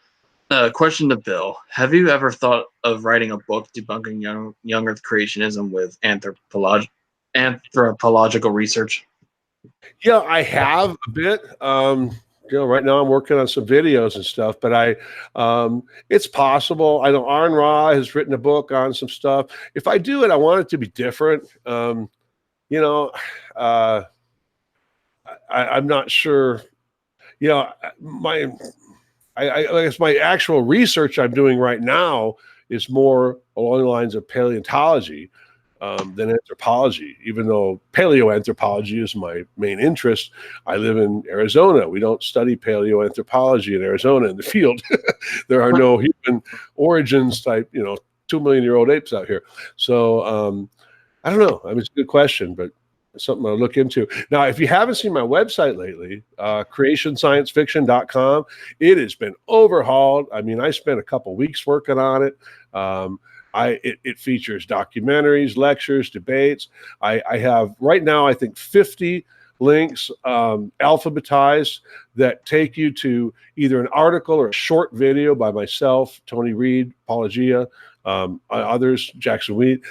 Speaker 1: question to Bill: have you ever thought of writing a book debunking young Earth creationism with anthropological research?
Speaker 2: Yeah, I have a bit. Right now I'm working on some videos and stuff, but it's possible. I know Aaron Ra has written a book on some stuff. If I do it, I want it to be different. I'm not sure. I guess my actual research I'm doing right now is more along the lines of paleontology than anthropology. Even though paleoanthropology is my main interest, I live in Arizona. We don't study paleoanthropology in Arizona in the field. There are no human origins type, 2 million year old apes out here. So I don't know. I mean, it's a good question, but it's something I'll look into. Now, if you haven't seen my website lately, creationsciencefiction.com, it has been overhauled. I mean, I spent a couple weeks working on it. It features documentaries, lectures, debates. I have right now, I think 50 links alphabetized that take you to either an article or a short video by myself, Tony Reed, Paula Gia, others, Jackson Wheat,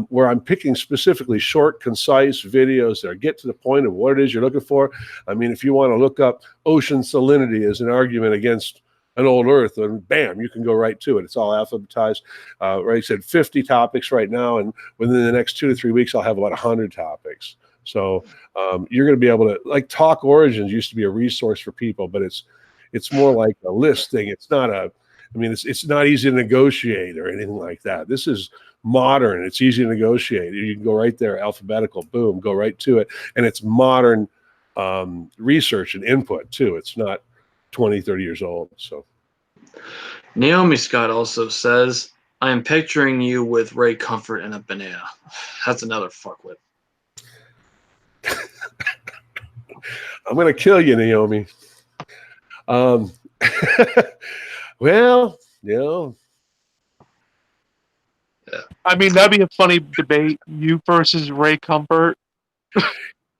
Speaker 2: where I'm picking specifically short, concise videos that get to the point of what it is you're looking for. I mean, if you want to look up ocean salinity as an argument against an old Earth, and bam, you can go right to it. It's all alphabetized. Right, I said 50 topics right now, and within the next 2 to 3 weeks, I'll have about 100 topics. So you're going to be able to, like, Talk Origins used to be a resource for people, but it's more like a list thing. It's not it's not easy to negotiate or anything like that. This is modern. It's easy to negotiate. You can go right there, alphabetical, boom, go right to it. And it's modern research and input too. It's not 20, 30 years old. So
Speaker 1: Naomi Scott also says, I am picturing you with Ray Comfort and a banana. That's another fuckwit.
Speaker 2: I'm going to kill you, Naomi. Well, yeah.
Speaker 3: I mean, that'd be a funny debate. You versus Ray Comfort.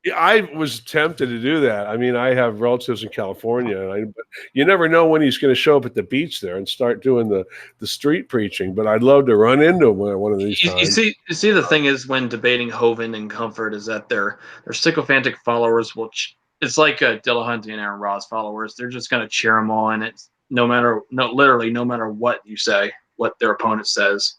Speaker 2: Yeah, I was tempted to do that. I mean, I have relatives in California, but you never know when he's going to show up at the beach there and start doing the street preaching. But I'd love to run into him one of these times.
Speaker 1: You see, the thing is, when debating Hovind and Comfort, is that their sycophantic followers will. It's like Dillahunty and Aaron Ross followers. They're just going to cheer them on. It's literally no matter what you say, what their opponent says.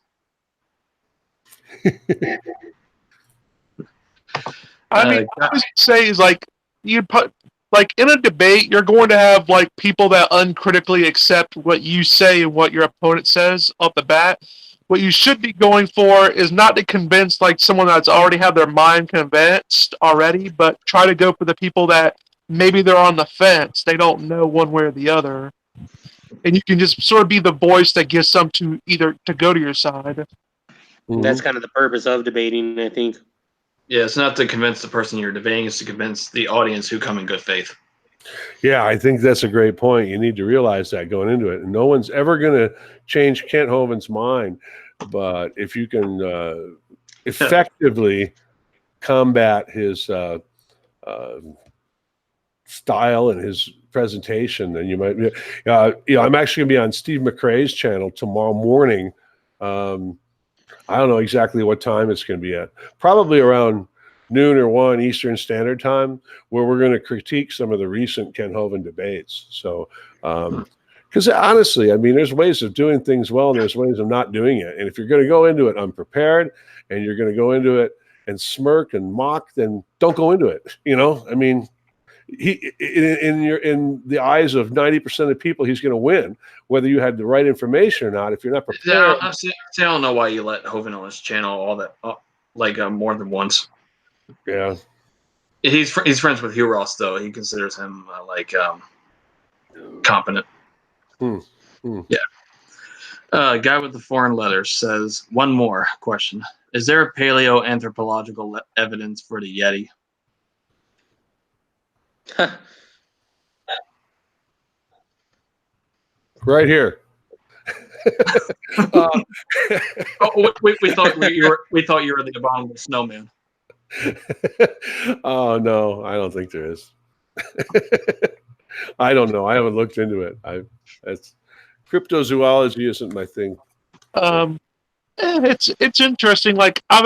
Speaker 3: I mean, what I was say is, like, you put, like, in a debate, you're going to have, like, people that uncritically accept what you say and what your opponent says off the bat. What you should be going for is not to convince, like, someone that's already had their mind convinced already, but try to go for the people that maybe they're on the fence. They don't know one way or the other. And you can just sort of be the voice that gets them to either to go to your side.
Speaker 2: Mm-hmm.
Speaker 4: That's kind of the purpose of debating, I think.
Speaker 1: Yeah, it's not to convince the person you're debating, it's to convince the audience who come in good faith.
Speaker 2: Yeah, I think that's a great point. You need to realize that going into it. And no one's ever going to change Kent Hovind's mind. But if you can effectively combat his style and his presentation, then you might I'm actually going to be on Steve McRae's channel tomorrow morning. I don't know exactly what time it's going to be at. Probably around noon or 1 Eastern Standard Time, where we're going to critique some of the recent Kent Hovind debates. So, because honestly, I mean, there's ways of doing things well, and there's ways of not doing it. And if you're going to go into it unprepared, and you're going to go into it and smirk and mock, then don't go into it. I mean, in the eyes of 90% of people, he's going to win, whether you had the right information or not. If you're not prepared,
Speaker 1: I don't know why you let Hovind on his channel all that more than once.
Speaker 2: Yeah,
Speaker 1: he's friends with Hugh Ross, though. He considers him competent. Yeah. Guy with the foreign letters says, one more question: is there paleoanthropological evidence for the Yeti?
Speaker 2: Right here.
Speaker 1: We thought you were the abominable snowman.
Speaker 2: Oh no, I don't think there is. I don't know. I haven't looked into it. That's cryptozoology isn't my thing.
Speaker 3: It's interesting. Like, I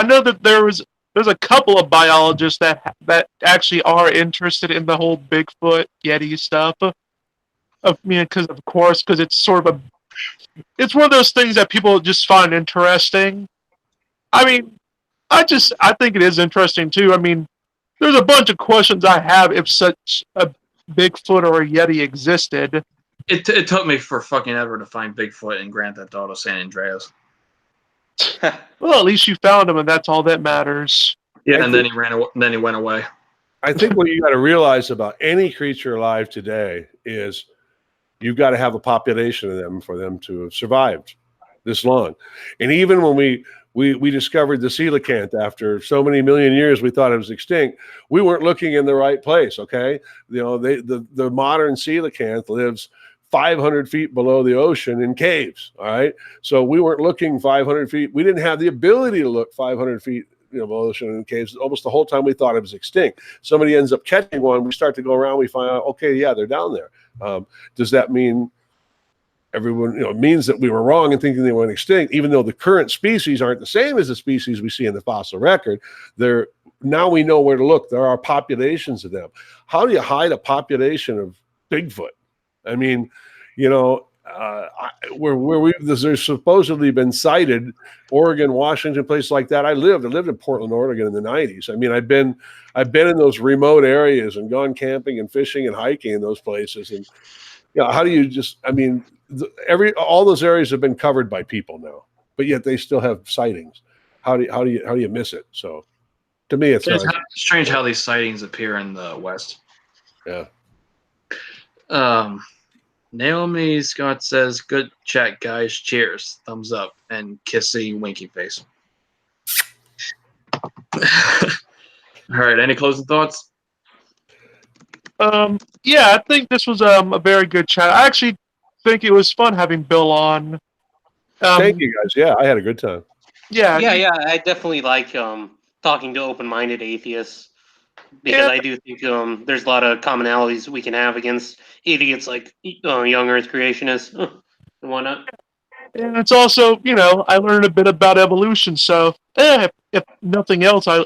Speaker 3: know that there's a couple of biologists that actually are interested in the whole Bigfoot Yeti stuff. I mean, because it's sort of it's one of those things that people just find interesting. I mean, I think it is interesting too. I mean, there's a bunch of questions I have if such a Bigfoot or a Yeti existed.
Speaker 1: It took me for fucking ever to find Bigfoot in Grand Theft Auto San Andreas.
Speaker 3: Well, at least you found him, and that's all that matters.
Speaker 1: Yeah, and then he ran away. Then he went away.
Speaker 2: I think what you got to realize about any creature alive today is you've got to have a population of them for them to have survived this long. And even when we discovered the coelacanth after so many million years, we thought it was extinct. We weren't looking in the right place. Okay, the modern coelacanth lives 500 feet below the ocean in caves. All right, so we weren't looking 500 feet. We didn't have the ability to look 500 feet below the ocean in caves. Almost the whole time we thought it was extinct. Somebody ends up catching one. We start to go around. We find out, okay, yeah, they're down there. Does that mean everyone, it means that we were wrong in thinking they went extinct, even though the current species aren't the same as the species we see in the fossil record? Now we know where to look. There are populations of them. How do you hide a population of Bigfoot? I mean, where there's supposedly been cited, Oregon, Washington, places like that. I lived in Portland, Oregon in the 90s. I mean, I've been in those remote areas and gone camping and fishing and hiking in those places. And how do you just? I mean, all those areas have been covered by people now, but yet they still have sightings. How do you miss it? So, to me, it's
Speaker 1: strange how these sightings appear in the West.
Speaker 2: Yeah.
Speaker 1: Naomi Scott says, "Good chat, guys. Cheers. Thumbs up and kissy winky face." All right. Any closing thoughts?
Speaker 3: Yeah, I think this was a very good chat. I actually think it was fun having Bill on.
Speaker 2: Thank you guys. Yeah, I had a good time.
Speaker 3: Yeah,
Speaker 4: yeah. I definitely like talking to open-minded atheists because I do think there's a lot of commonalities we can have against idiots like young Earth creationists and whatnot.
Speaker 3: and it's also, I learned a bit about evolution. So, if nothing else, I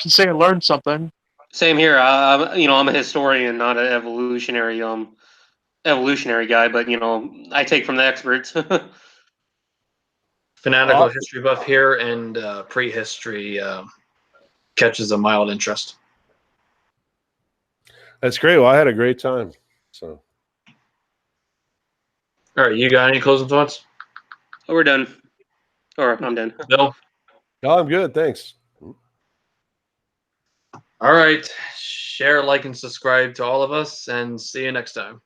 Speaker 3: can say I learned something.
Speaker 4: Same here. I'm a historian, not an evolutionary guy, but I take from the experts.
Speaker 1: Fanatical history buff here, and prehistory catches a mild interest.
Speaker 2: That's great. Well, I had a great time. So,
Speaker 1: all right, you got any closing thoughts?
Speaker 4: Oh, we're done. Or I'm done.
Speaker 1: No.
Speaker 2: No, I'm good. Thanks.
Speaker 1: All right. Share, like, and subscribe to all of us, and see you next time.